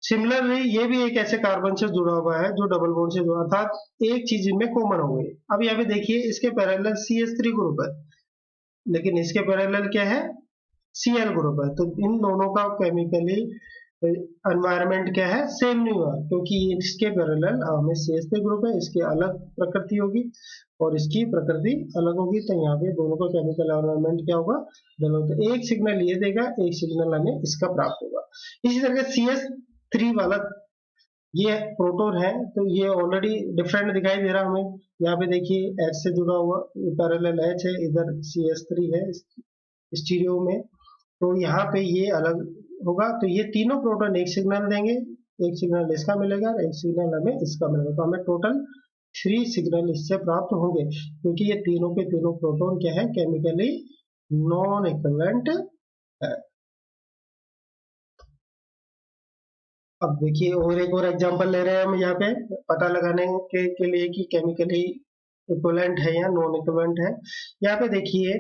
सिमिलरली ये भी एक ऐसे कार्बन से जुड़ा हुआ है जो डबल बॉन्ड से जुड़ा, अर्थात एक चीज इनमें कॉमन हो गई। अब यहाँ पे देखिए, इसके पैरेलल CH3 ग्रुप है, लेकिन इसके पैरेलल क्या है, Cl ग्रुप है, तो इन दोनों का केमिकली एनवायरमेंट क्या है, सेम नहीं हुआ, क्योंकि इसके पैरेलल हमें CH3 ग्रुप है, इसकी अलग प्रकृति होगी और इसकी प्रकृति अलग होगी, तो यहाँ पे दोनों का केमिकल एनवायरनमेंट क्या होगा, दोनों, तो एक सिग्नल ये देगा, एक सिग्नल हमें इसका प्राप्त होगा। इसी तरह CH3 वाला ये प्रोटॉन है, तो ये ऑलरेडी डिफरेंट दिखाई दे रहा हमें, यहाँ पे देखिए H से जुड़ा हुआ पैरेलल H है, इधर CH3 है स्टीरियो में, तो यहाँ पे ये अलग होगा, तो ये तीनों प्रोटॉन एक सिग्नल देंगे, एक सिग्नल इसका मिलेगा और एक सिग्नल हमें इसका मिलेगा, तो हमें टोटल 3 सिग्नल इससे प्राप्त होंगे, क्योंकि ये तीनों के तीनों प्रोटॉन क्या है, केमिकली नॉन इक्विवेलेंट है। अब देखिए, और एक और एग्जांपल ले रहे हैं हम यहाँ पे पता लगाने के लिए कि केमिकली इक्विवेलेंट है या नॉन इक्विवेलेंट है। यहाँ पे देखिए,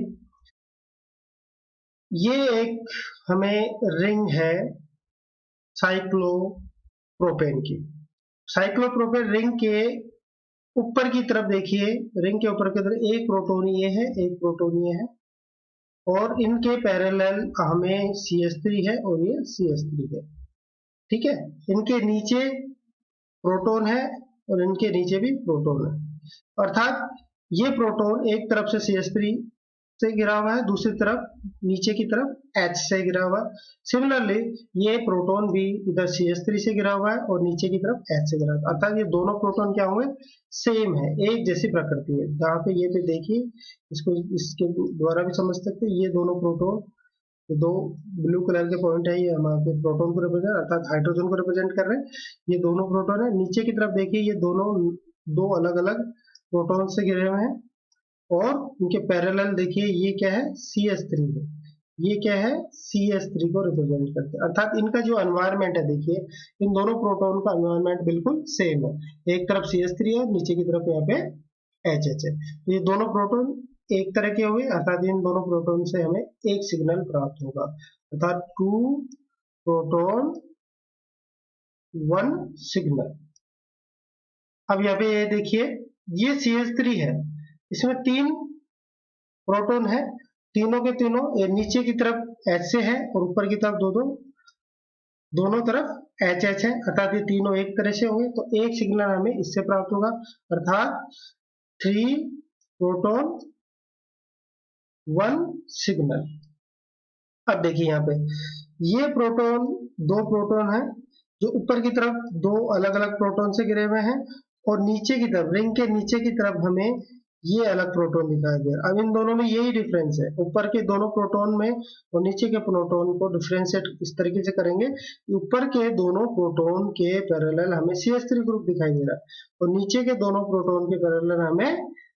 ये एक हमें रिंग है साइक्लोप्रोपेन की, साइक्लोप्रोपेन रिंग के ऊपर की तरफ देखिए, रिंग के ऊपर की तरफ एक प्रोटॉन ये है, एक प्रोटॉन ये है, और इनके पैरेलल हमें CH3 है और ये CH3 है। ठीक है, इनके नीचे प्रोटॉन है और इनके नीचे भी प्रोटॉन है, अर्थात ये प्रोटॉन एक तरफ से CH3 से गिरा हुआ है, दूसरी तरफ नीचे की तरफ H से गिरा हुआ है। सिमिलरली ये प्रोटॉन भी इधर CH3 से गिरा हुआ है और नीचे की तरफ H से गिरा हुआ है, अर्थात ये दोनों प्रोटॉन क्या होंगे, सेम है, एक जैसी प्रकृति है। जहाँ पे ये पे देखिए, इसको इसके द्वारा भी समझ सकते हैं, ये दोनों प्रोटॉन, ये दो ब्लू कलर के पॉइंट है, ये हमारे प्रोटॉन को रिप्रेजेंट अर्थात हाइड्रोजन को रिप्रेजेंट कर रहे हैं। ये दोनों प्रोटॉन है। नीचे की तरफ देखिए, ये दोनों दो अलग अलग प्रोटॉन से घिरे हुए हैं और उनके पैरेलल देखिए, ये क्या है, CH3 है, ये क्या है, CH3 को रिप्रेजेंट करते हैं, अर्थात इनका जो एनवायरमेंट है, देखिए इन दोनों प्रोटॉन का एनवायरमेंट बिल्कुल सेम है, एक तरफ CH3 है, नीचे की तरफ यहाँ पे HH है। तो ये दोनों प्रोटॉन एक तरह के हो गए, अर्थात इन दोनों प्रोटॉन से हमें एक सिग्नल प्राप्त होगा, अर्थात 2 प्रोटॉन 1 सिग्नल। अब यहाँ पे ये देखिए, ये CH3 है, इसमें 3 प्रोटॉन है, तीनों के तीनों ये नीचे की तरफ H से है और ऊपर की तरफ दोनों तरफ HH है, अर्थात ये तीनों एक तरह से होंगे, तो एक सिग्नल हमें इससे प्राप्त होगा, अर्थात 3 प्रोटॉन 1 सिग्नल। अब देखिए यहाँ पे, ये प्रोटॉन, दो प्रोटॉन है जो ऊपर की तरफ दो अलग अलग प्रोटॉन से घिरे हुए हैं, और नीचे की तरफ, रिंग के नीचे की तरफ हमें ये अलग प्रोटॉन दिखाई दे रहा है। अब इन दोनों में यही डिफरेंस है, ऊपर के दोनों प्रोटॉन में और नीचे के प्रोटॉन को डिफरेंशिएट इस तरीके से करेंगे, ऊपर के दोनों प्रोटॉन के पैरेलल हमें CH3 ग्रुप दिखाई दे रहा है और नीचे के दोनों प्रोटॉन के पैरेलल हमें,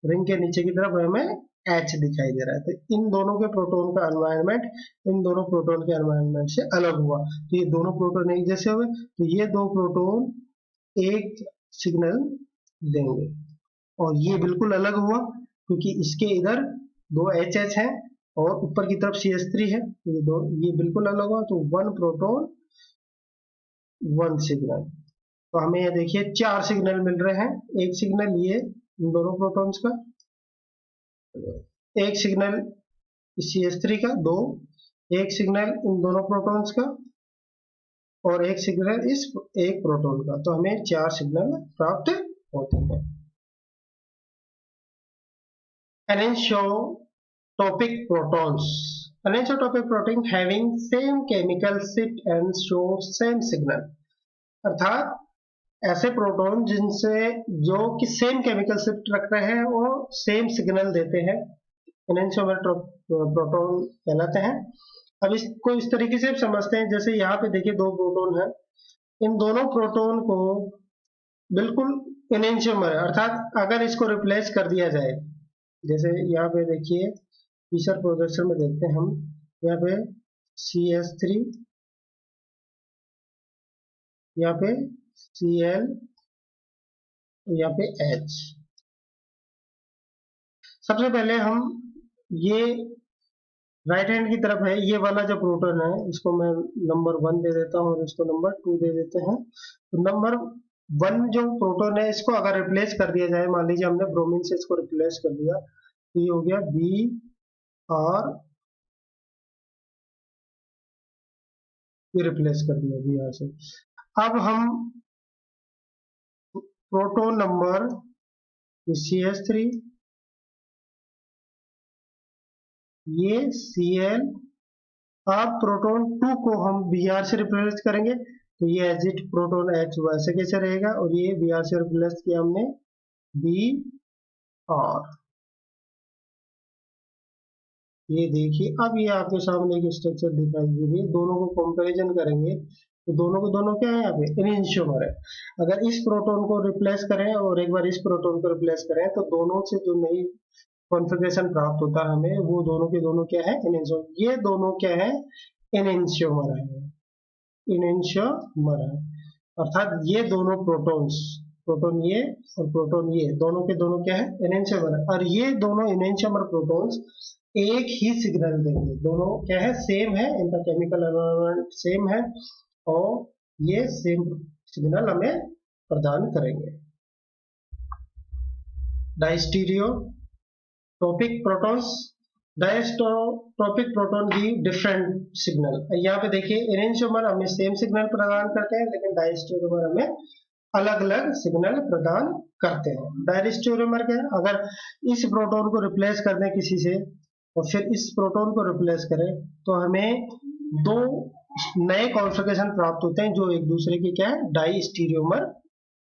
रिंग के नीचे की तरफ हमें H दिखाई दे रहा है। तो इन दोनों के प्रोटॉन का एनवायरनमेंट इन दोनों प्रोटॉन के एनवायरनमेंट से अलग हुआ, तो ये दोनों प्रोटॉन एक जैसे हुए, तो ये दो प्रोटॉन एक सिग्नल देंगे, और ये बिल्कुल अलग हुआ क्योंकि इसके इधर दो HH है और ऊपर की तरफ CH3 है, ये बिल्कुल अलग हुआ, तो 1 प्रोटॉन 1 सिग्नल। तो हमें ये देखिए 4 सिग्नल मिल रहे हैं, एक सिग्नल ये इन दोनों प्रोटॉन्स का, एक सिग्नल CH3 का, दो, एक सिग्नल इन दोनों प्रोटॉन्स का और एक सिग्नल इस एक प्रोटॉन का, तो हमें 4 सिग्नल प्राप्त होते हैं। Anisotropic protons. Anisotropic protein having same chemical shift and show same signal. अर्थात ऐसे प्रोटॉन जिनसे, जो कि सेम केमिकल शिफ्ट रख रहे हैं और सेम सिग्नल देते हैं, प्रोटॉन कहलाते हैं। अब इसको इस तरीके से समझते हैं, जैसे यहाँ पे देखिए दो प्रोटॉन है, इन दोनों प्रोटॉन को बिल्कुल इनेंशियोमर है, अर्थात अगर इसको रिप्लेस कर दिया जाए, जैसे यहाँ पे देखिए फीचर प्रोजेक्शन में देखते हैं हम, यहाँ पे CH3, यहाँ पे Cl, यहाँ पे H। सबसे पहले हम ये राइट हैंड की तरफ है, ये वाला जो प्रोटॉन है इसको मैं नंबर 1 दे देता हूँ और इसको नंबर 2 दे देते हैं। तो नंबर 1 जो प्रोटॉन है, इसको अगर रिप्लेस कर दिया जाए, मान लीजिए हमने ब्रोमीन से इसको रिप्लेस कर दिया, तो ये हो गया Br, ये रिप्लेस कर दिया Br से। अब हम प्रोटॉन नंबर CH3, ये Cl, अब प्रोटॉन 2 को हम Br से रिप्लेस करेंगे, तो ये एजिट प्रोटॉन H वैसे कैसे रहेगा, और ये Br से रिप्लेस किया हमने Br। ये देखिए, अब ये आपके सामने एक स्ट्रक्चर दिखाई दे रही है, दोनों को कंपैरिजन करेंगे तो दोनों को दोनों क्या है, यहाँ पे इनेंशियोमर है। अगर इस प्रोटॉन को रिप्लेस करें और एक बार इस प्रोटॉन को रिप्लेस करें, तो दोनों से जो नई कॉन्फ़िगरेशन प्राप्त होता है हमें, वो दोनों के दोनों क्या है, इनेंशियोमर। ये दोनों क्या है, इनेंशियोमर है, इनेंशियोमर है, अर्थात ये दोनों प्रोटॉन्स, प्रोटॉन ये और प्रोटॉन ये, दोनों के दोनों क्या है, इनेंशियोमर है, और ये दोनों इनेंशियोमर प्रोटॉन्स एक ही सिग्नल देंगे, दोनों क्या है, सेम है, इनका केमिकल एनवायरनमेंट सेम है और ये सेम सिग्नल हमें प्रदान करेंगे। डायस्टीरियोटॉपिक प्रोटॉन्स, डायस्टोटॉपिक प्रोटॉन की डिफरेंट सिग्नल। यहाँ पे देखिए एनेंटियोमर हमें सेम सिग्नल प्रदान करते हैं, लेकिन डायस्टीरियोमर हमें अलग अलग सिग्नल प्रदान करते हैं। डायस्टीरियोमर क्या है, अगर इस प्रोटॉन को रिप्लेस कर दें किसी से और फिर इस प्रोटॉन को रिप्लेस करें तो हमें दो नए कॉन्फ़िगरेशन प्राप्त होते हैं जो एक दूसरे के क्या है, डायस्टीरियोमर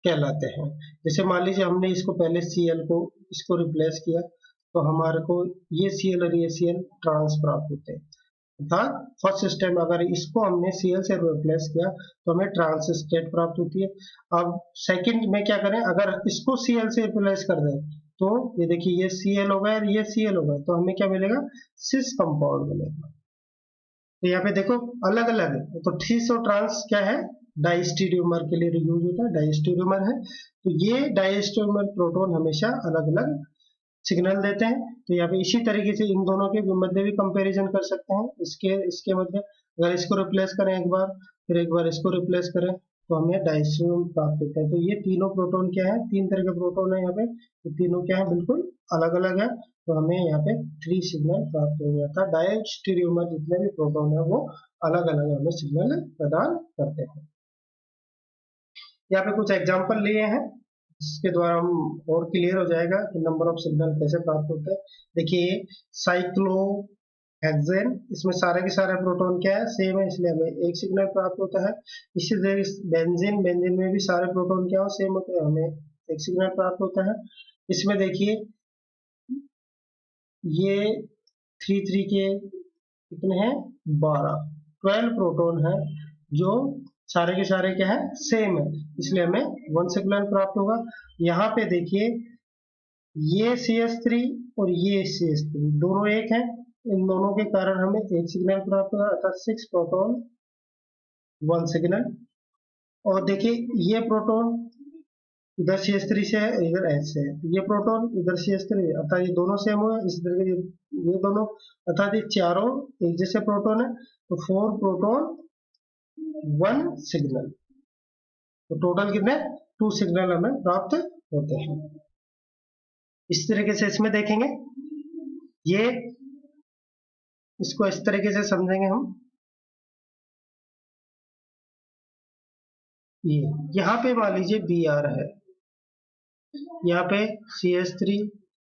कहलाते हैं। जैसे मान लीजिए हमने इसको पहले Cl को इसको रिप्लेस किया तो हमारे को ये Cl और ये Cl ट्रांस प्राप्त होते हैं, अर्थात फर्स्ट स्टेप अगर इसको हमने Cl से रिप्लेस किया तो हमें ट्रांस स्टेट प्राप्त होती है। अब सेकंड में क्या करें, अगर इसको Cl से रिप्लेस कर दें तो ये देखिए ये Cl होगा और ये Cl होगा, तो हमें क्या मिलेगा, सिस कंपाउंड मिलेगा। तो यहाँ पे देखो अलग अलग है, तो थिस और ट्रांस क्या है, डायस्टीरियोमर के लिए यूज होता है, डायस्टीरियोमर है। तो ये डायस्टीरियोमर प्रोटॉन हमेशा अलग अलग सिग्नल देते हैं। तो यहाँ पे इसी तरीके से इन दोनों के मध्य भी कंपैरिजन कर सकते हैं। इसके मध्य अगर इसको रिप्लेस करें एक बार, फिर एक बार इसको रिप्लेस करें तो हमें डायस्टीरियोम प्राप्त होता है। तो ये तीनों प्रोटॉन क्या है, तीन तरह के प्रोटॉन है यहाँ पे, तो तीनों क्या है, बिल्कुल अलग अलग है। तो हमें यहाँ पे 3 सिग्नल प्राप्त हो गया था। डायस्टीरियोमर जितने भी प्रोटॉन है वो अलग अलग हमें सिग्नल प्रदान करते हैं। यहाँ पे कुछ एग्जाम्पल लिए हैं जिसके द्वारा हम और क्लियर हो जाएगा कि नंबर ऑफ सिग्नल कैसे प्राप्त होते हैं। देखिए साइक्लोहेक्सेन, इसमें सारे के सारे प्रोटॉन क्या है, सेम है, इसलिए हमें एक सिग्नल प्राप्त होता है। इसी तरह बेंजीन, बेंजीन में भी सारे प्रोटॉन क्या हो, सेम होते हैं, हमें एक सिग्नल प्राप्त होता है। इसमें देखिए ये 3 के कितने हैं, 12 प्रोटॉन है जो सारे के सारे क्या है, सेम है, इसलिए हमें 1 सिग्नल प्राप्त होगा। यहाँ पे देखिए ये CH3 और ये CH3 दोनों एक हैं, इन दोनों के कारण हमें एक सिग्नल प्राप्त होगा, अर्थात 6 प्रोटॉन 1 सिग्नल। और देखिए ये प्रोटॉन इधर CH3 से है, इधर H से है, ये प्रोटॉन इधर CH3 है, अर्थात ये दोनों सेम हुए। इस तरह के ये दोनों, अर्थात ये चारों एक जैसे प्रोटॉन है, तो 4 प्रोटॉन 1 सिग्नल, तो टोटल कितने, 2 सिग्नल हमें प्राप्त होते हैं। इस तरीके से इसमें देखेंगे, ये इसको इस तरीके से समझेंगे हम। ये यहाँ पे मान लीजिए Br है, यहाँ पे CH3,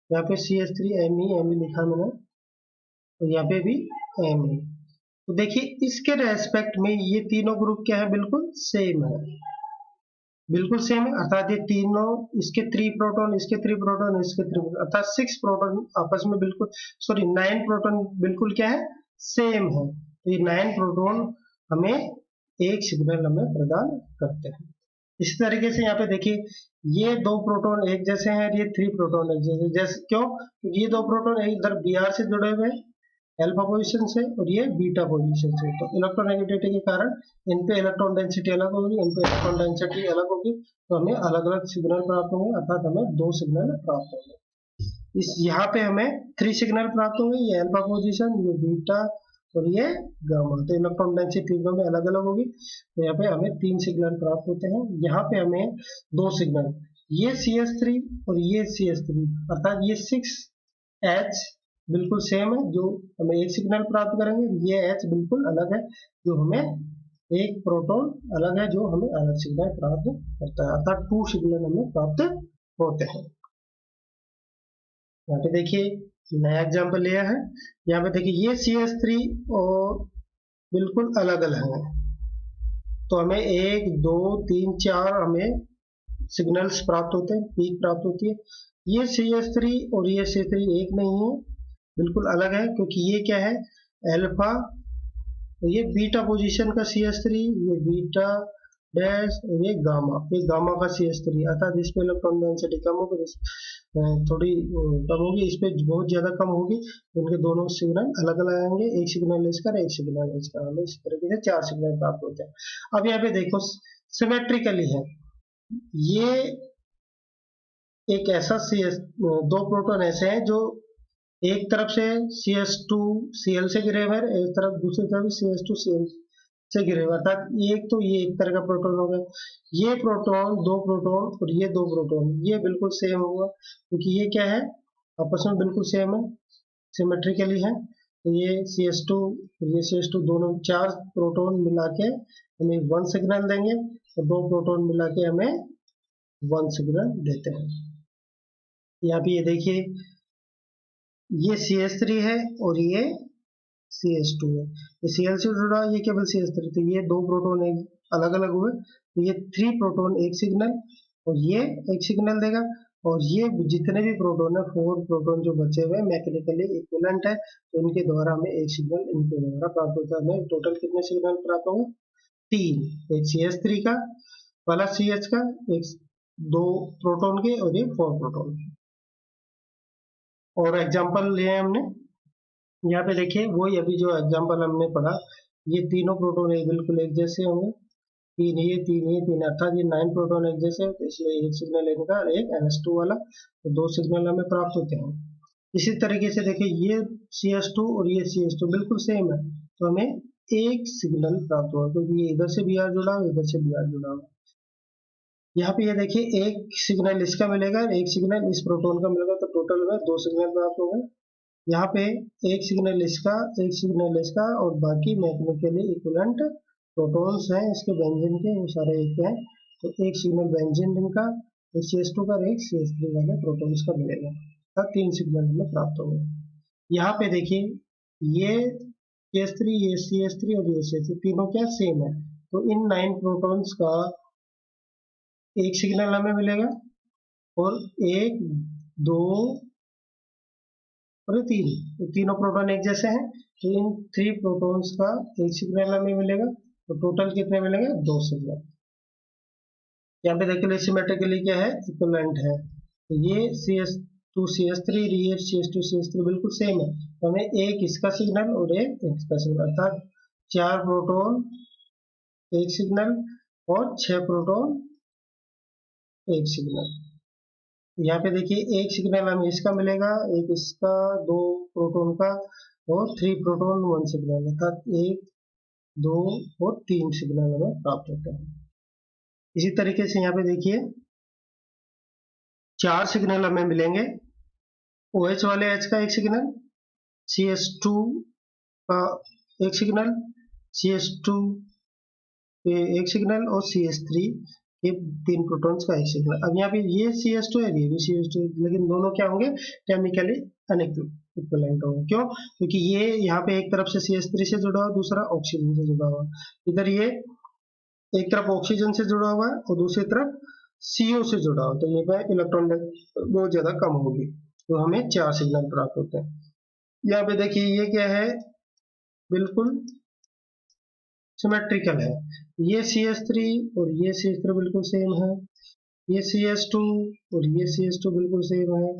यहाँ पे CH3 Me लिखा मैंने, तो यहाँ पे भी Me। तो देखिए इसके रेस्पेक्ट में ये तीनों ग्रुप क्या है, बिल्कुल सेम है, बिल्कुल सेम है, अर्थात ये तीनों, इसके 3 प्रोटॉन, इसके 3 प्रोटॉन, इसके 3 प्रोटॉन, अर्थात 6 प्रोटॉन आपस में बिल्कुल, सॉरी 9 प्रोटॉन बिल्कुल क्या है, सेम है। तो ये 9 प्रोटॉन हमें एक सिग्नल हमें प्रदान करते हैं। इसी तरीके से यहाँ पे देखिए ये 2 प्रोटॉन एक जैसे हैं, ये 3 प्रोटॉन एक जैसे, जैसे क्यों, क्योंकि ये 2 प्रोटॉन इधर Br से जुड़े हुए हैं अल्फा पोजीशन से और ये बीटा पोजीशन से, तो इलेक्ट्रोनेगेटिविटी के कारण इन पे इलेक्ट्रॉन डेंसिटी अलग होगी, इन पे इलेक्ट्रॉन डेंसिटी अलग होगी, तो हमें अलग अलग सिग्नल प्राप्त होंगे, अर्थात हमें 2 सिग्नल प्राप्त होंगे। इस यहाँ पे हमें 3 सिग्नल प्राप्त होंगे, ये अल्फा पोजीशन, ये बीटा और ये गामा, तो इलेक्ट्रॉन डेंसिटी तीनों में अलग अलग होगी, तो यहाँ पे हमें 3 सिग्नल प्राप्त होते हैं। यहाँ पे हमें 2 सिग्नल, ये CH3 और ये CH3, अर्थात ये 6H बिल्कुल सेम है जो हमें एक सिग्नल प्राप्त करेंगे, ये H बिल्कुल अलग है जो हमें एक प्रोटॉन अलग है जो हमें अलग सिग्नल प्राप्त करता है, अर्थात 2 सिग्नल हमें प्राप्त होते हैं। यहाँ पे देखिए नया एग्जाम्पल लिया है, यहाँ पे देखिए ये CH3 और बिल्कुल अलग अलग है, तो हमें 1 2 3 4 हमें सिग्नल्स प्राप्त होते हैं, पीक प्राप्त होती है। ये CH3 और ये CH3 एक नहीं है, बिल्कुल अलग है, क्योंकि ये क्या है, अल्फा, ये बीटा पोजीशन का CH3, ये बीटा डैश, ये गामा का CH3, अर्थात इस पे इलेक्ट्रॉन डेंसिटी कम होगी, थोड़ी कम होगी, इस पे बहुत ज्यादा कम होगी, इनके दोनों सिग्नल अलग अलग आएंगे, एक सिग्नल इसका, एक सिग्नल इसका, हमें इस तरीके से 4 सिग्नल प्राप्त होते हैं। अब यहाँ पे देखो सिमेट्रिकली है, ये एक ऐसा दो प्रोटॉन ऐसे हैं जो एक तरफ से CH2 Cl से घिरे हुए हैं, एक तरफ दूसरी तरफ CH2 Cl से घिरे हुए, अर्थात एक तो ये एक तरह का प्रोटॉन हो गया, ये प्रोटॉन दो प्रोटॉन और ये दो प्रोटॉन, ये बिल्कुल सेम होगा क्योंकि ये क्या है, आपस में बिल्कुल सेम है, सिमेट्रिकली है। तो ये CH2 और ये CH2 दोनों चार प्रोटॉन मिला के हमें वन सिग्नल देंगे और दो प्रोटॉन मिला के हमें वन सिग्नल देते हैं। यहाँ पे ये देखिए, ये CH3 है और ये CH2 है, ये Cl से जुड़ा, ये केवल CH3, तो ये दो प्रोटॉन एक अलग अलग हुए, तो ये 3 प्रोटॉन एक सिग्नल और ये एक सिग्नल देगा, और ये जितने भी प्रोटॉन है 4 प्रोटॉन जो बचे हुए मैकेनिकली इक्विवेलेंट है, तो इनके द्वारा हमें एक सिग्नल इनके द्वारा प्राप्त होता है। हमें टोटल कितने सिग्नल प्राप्त होंगे, 3, एक CH3 का वाला CH का, एक दो प्रोटॉन के और एक 4 प्रोटॉन के। और एग्जाम्पल लिए हमने, यहाँ पे देखिए वही अभी जो एग्जाम्पल हमने पढ़ा, ये तीनों प्रोटॉन एक बिल्कुल एक जैसे होंगे, तीन ये तीन ये तीन, अर्थात ये 9 प्रोटॉन एक जैसे, तो इसलिए एक सिग्नल इनका और एक NH2 वाला, तो दो सिग्नल हमें प्राप्त होते हैं। इसी तरीके से देखिए ये CH2 और ये CH2 बिल्कुल सेम है, तो हमें एक सिग्नल प्राप्त होगा क्योंकि ये इधर से भी आर जुड़ा हुआ, इधर से भी आर जुड़ा हुआ। यहाँ पे ये देखिए एक सिग्नल इसका मिलेगा, एक सिग्नल इस प्रोटॉन का मिलेगा, तो टोटल में दो सिग्नल प्राप्त हो गए। यहाँ पे एक सिग्नल इसका, एक सिग्नल इसका, और बाकी मैकेनिकली इक्विवेलेंट प्रोटॉन्स हैं इसके बेंजीन के, वो सारे एक हैं, तो एक सिग्नल बेंजीन का, एक CH2 का, एक CH3 वाले प्रोटॉन्स का मिलेगा, तब 3 सिग्नल हमें प्राप्त हो गए। यहाँ पे देखिए ये CH3, ये CH3 और ये CH3 तीनों क्या सेम है, तो इन 9 प्रोटॉन्स का एक सिग्नल हमें मिलेगा, और एक, दो और ये तीन, तो तीनों प्रोटॉन एक जैसे हैं, तो इन 3 प्रोटॉन्स का एक सिग्नल हमें मिलेगा, तो टोटल कितने मिलेंगे, 2 सिग्नल। यहाँ पे देखिए सिमेट्रिकली क्या है, इक्विवेलेंट है, तो ये CH2 CH3, ये CH2 CH3 बिल्कुल सेम है, तो हमें एक इसका सिग्नल और एक इसका सिग्नल, अर्थात 4 प्रोटॉन एक सिग्नल और 6 प्रोटॉन एक सिग्नल। यहाँ पे देखिए एक सिग्नल हमें इसका मिलेगा, एक इसका, दो प्रोटॉन का, और 3 प्रोटॉन 1 सिग्नल, अर्थात 1, 2 और 3 सिग्नल हमें प्राप्त होते हैं। इसी तरीके से यहाँ पे देखिए 4 सिग्नल हमें मिलेंगे, OH वाले H का एक सिग्नल, CH2 का एक सिग्नल, CH2 एक सिग्नल और CH3 ये 3 प्रोटॉन्स का एक सिग्नल। अब यहाँ पे ये CH2 है, ये भी CH2, लेकिन दोनों क्या होंगे, केमिकली अनइक्विवेलेंट होंगे। क्यों, क्योंकि ये यहाँ पे एक तरफ से CH3 से जुड़ा हुआ, दूसरा ऑक्सीजन से जुड़ा हुआ, इधर ये एक तरफ ऑक्सीजन से जुड़ा हुआ है और दूसरी तरफ CO से जुड़ा हुआ, तो ये पे इलेक्ट्रॉन बहुत ज्यादा कम होगी, तो हमें 4 सिग्नल प्राप्त होते हैं। यहाँ पे देखिए ये क्या है, बिल्कुल सिमेट्रिकल है, ये CH3 और ये CH3 बिल्कुल सेम है, ये CH2 और ये CH2 बिल्कुल सेम है,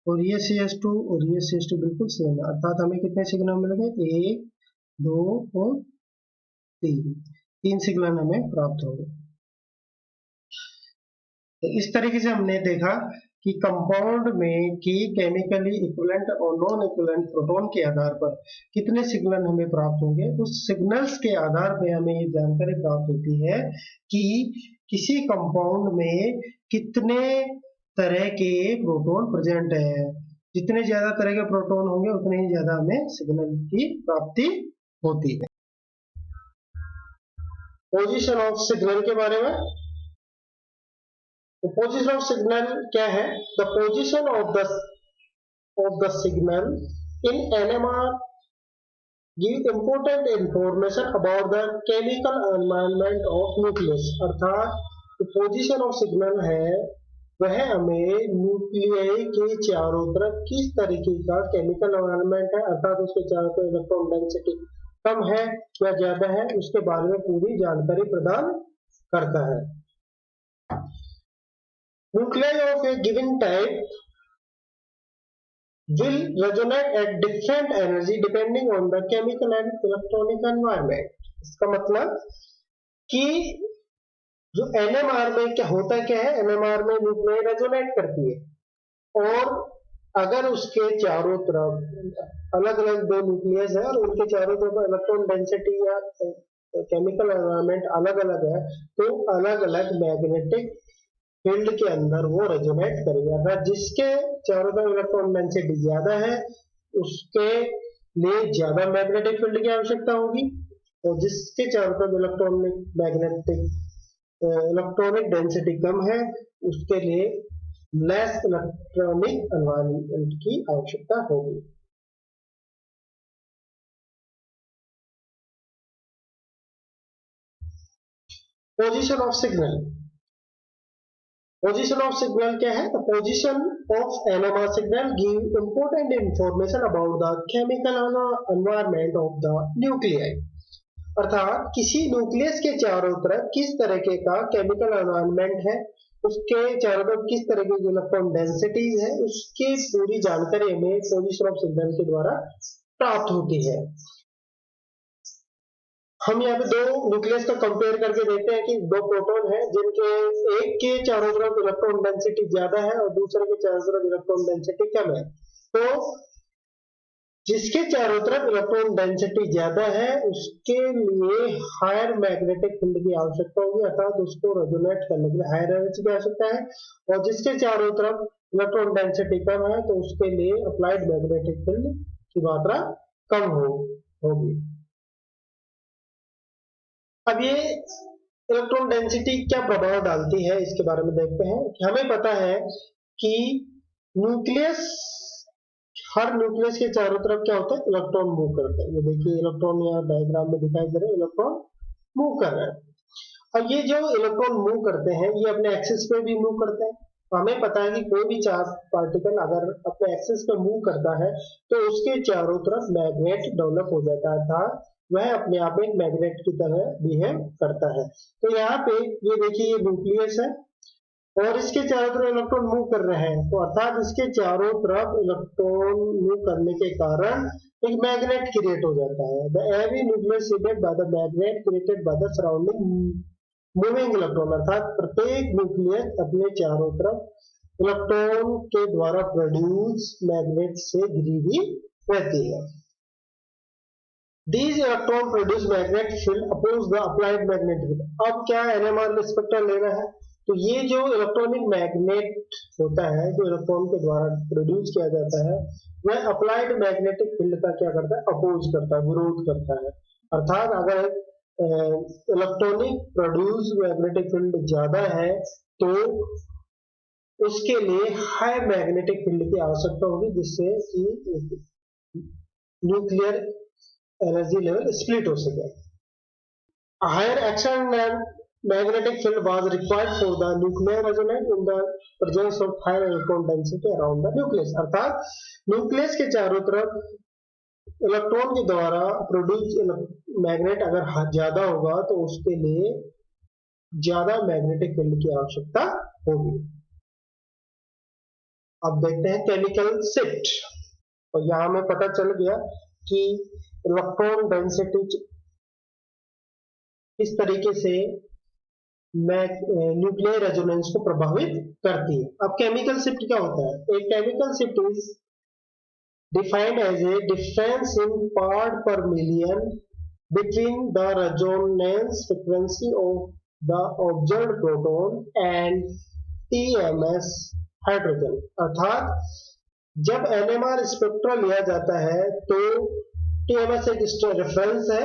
और ये CH2 और ये CH2 बिल्कुल सेम है, अर्थात हमें कितने सिग्नल मिलेंगे, 1, 2 और 3 सिग्नल हमें प्राप्त होंगे। तो इस तरीके से हमने देखा कि कंपाउंड में की केमिकली इक्विवेलेंट और नॉन इक्विवेलेंट प्रोटॉन के आधार पर कितने सिग्नल हमें प्राप्त होंगे, उस सिग्नल्स के आधार पर हमें ये जानकारी प्राप्त होती है कि किसी कंपाउंड में कितने तरह के प्रोटॉन प्रेजेंट है। जितने ज्यादा तरह के प्रोटॉन होंगे उतने ही ज्यादा हमें सिग्नल की प्राप्ति होती है। पोजीशन ऑफ सिग्नल के बारे में, तो पोजीशन ऑफ सिग्नल क्या है, the position of the signal in NMR give important information about the chemical environment of nucleus, अर्थात पोजीशन ऑफ सिग्नल है वह हमें न्यूक्लियई के चारों तरफ किस तरीके का केमिकल एनवायरनमेंट है, अर्थात उसके चारों तरफ इलेक्ट्रॉन डेंसिटी कम है या ज्यादा है, उसके बारे में पूरी जानकारी प्रदान करता है। Nuclei of a given type will resonate at different energy depending on the chemical and electronic environment। इसका मतलब कि जो NMR में क्या होता क्या है, NMR में न्यूक्लियाई रेजोनेट करती है, और अगर उसके चारों तरफ अलग अलग दो न्यूक्लियस है और उनके चारों तरफ इलेक्ट्रॉन डेंसिटी या केमिकल एनवायरनमेंट अलग अलग है, तो अलग अलग मैग्नेटिक फील्ड के अंदर वो रेजोनेट करेगा। अगर जिसके चारों तरफ इलेक्ट्रॉन डेंसिटी ज्यादा है उसके लिए ज्यादा मैग्नेटिक फील्ड की आवश्यकता होगी, और जिसके चारों तरफ इलेक्ट्रॉनिक डेंसिटी कम है उसके लिए लेस इलेक्ट्रॉनिक एनवायरनमेंट की आवश्यकता होगी। Position of signal, position of signal क्या है? The position of NMR signal give important information about the chemical environment of the nuclei. अर्थात किसी न्यूक्लियस के चारों तरफ किस तरीके का केमिकल एनवायरनमेंट है, उसके चारों तरफ किस तरह की इलेक्ट्रॉन डेंसिटीज है, उसकी पूरी जानकारी हमें पोजीशन ऑफ सिग्नल के द्वारा प्राप्त होती है। हम यहाँ पे दो न्यूक्लियस को कंपेयर करके देखते हैं कि दो प्रोटॉन है जिनके एक के चारों तरफ इलेक्ट्रॉन डेंसिटी ज्यादा है और दूसरे के चारों तरफ इलेक्ट्रॉन डेंसिटी कम है। तो जिसके चारों तरफ इलेक्ट्रॉन डेंसिटी ज्यादा है उसके लिए हायर मैग्नेटिक फील्ड की आवश्यकता होगी, अर्थात उसको रेजोनेट करने के लिए हायर एनर्जी की आवश्यकता है। और जिसके चारों तरफ इलेक्ट्रॉन डेंसिटी कम है तो उसके लिए अप्लाइड मैग्नेटिक फील्ड की मात्रा कम होगी। अब ये इलेक्ट्रॉन डेंसिटी क्या प्रभाव डालती है इसके बारे में देखते हैं। हमें पता है कि न्यूक्लियस, हर न्यूक्लियस के चारों तरफ क्या होता है? इलेक्ट्रॉन मूव करते हैं। ये देखिए इलेक्ट्रॉन यहाँ डायग्राम में दिखाई दे रहे हैं, इलेक्ट्रॉन मूव कर रहे हैं। और ये जो इलेक्ट्रॉन मूव करते हैं ये अपने एक्सिस पे भी मूव करते हैं। तो हमें पता है कि कोई भी चार्ज पार्टिकल अगर अपने एक्सिस पे मूव करता है तो उसके चारों तरफ मैग्नेट डेवलप हो जाता है, अर्थात वह अपने आप में एक मैग्नेट की तरह बिहेव करता है। तो यहाँ पे ये देखिए ये न्यूक्लियस है और इसके चारों तरफ इलेक्ट्रॉन मूव कर रहे हैं, तो अर्थात इसके चारों तरफ इलेक्ट्रॉन मूव करने के कारण एक मैग्नेट क्रिएट हो जाता है। The every nucleus seeded by the magnet created by the surrounding moving electron, अर्थात प्रत्येक न्यूक्लियस अपने चारों तरफ इलेक्ट्रॉन के द्वारा प्रोड्यूस मैग्नेट से घिरी हुई रहती है। These electron produce magnetic field oppose the applied magnetic field। अब क्या NMR स्पेक्ट्रा लेना है, तो ये जो इलेक्ट्रॉनिक मैग्नेट होता है जो इलेक्ट्रॉन के द्वारा प्रोड्यूस किया जाता है वह अप्लाइड मैग्नेटिक फील्ड का क्या करता है? अपोज करता है, विरोध करता है। अर्थात अगर इलेक्ट्रॉनिक प्रोड्यूस मैग्नेटिक फील्ड ज्यादा है तो उसके लिए हाई मैग्नेटिक फील्ड की आवश्यकता होगी, जिससे कि न्यूक्लियर एनर्जी लेवल स्प्लिट हो सके। Higher action magnetic field was required for the nuclear resonance in the presence of higher electron density around the nucleus। अर्थात न्यूक्लियस के चारों तरफ इलेक्ट्रॉन के द्वारा प्रोड्यूस मैग्नेट अगर ज्यादा होगा तो उसके लिए ज्यादा मैग्नेटिक फील्ड की आवश्यकता होगी। अब देखते हैं केमिकल शिफ्ट, और यहां हमें पता चल गया कि इलेक्ट्रॉन डेंसिटी किस तरीके से न्यूक्लियर रेजोनेंस को प्रभावित करती है। अब केमिकल शिफ्ट क्या होता है? एक chemical shift is defined as a difference in part per million between the resonance frequency of the observed proton and TMS hydrogen. अर्थात जब एनएमआर स्पेक्ट्रा लिया जाता है तो टीएमएस एक रेफरेंस है,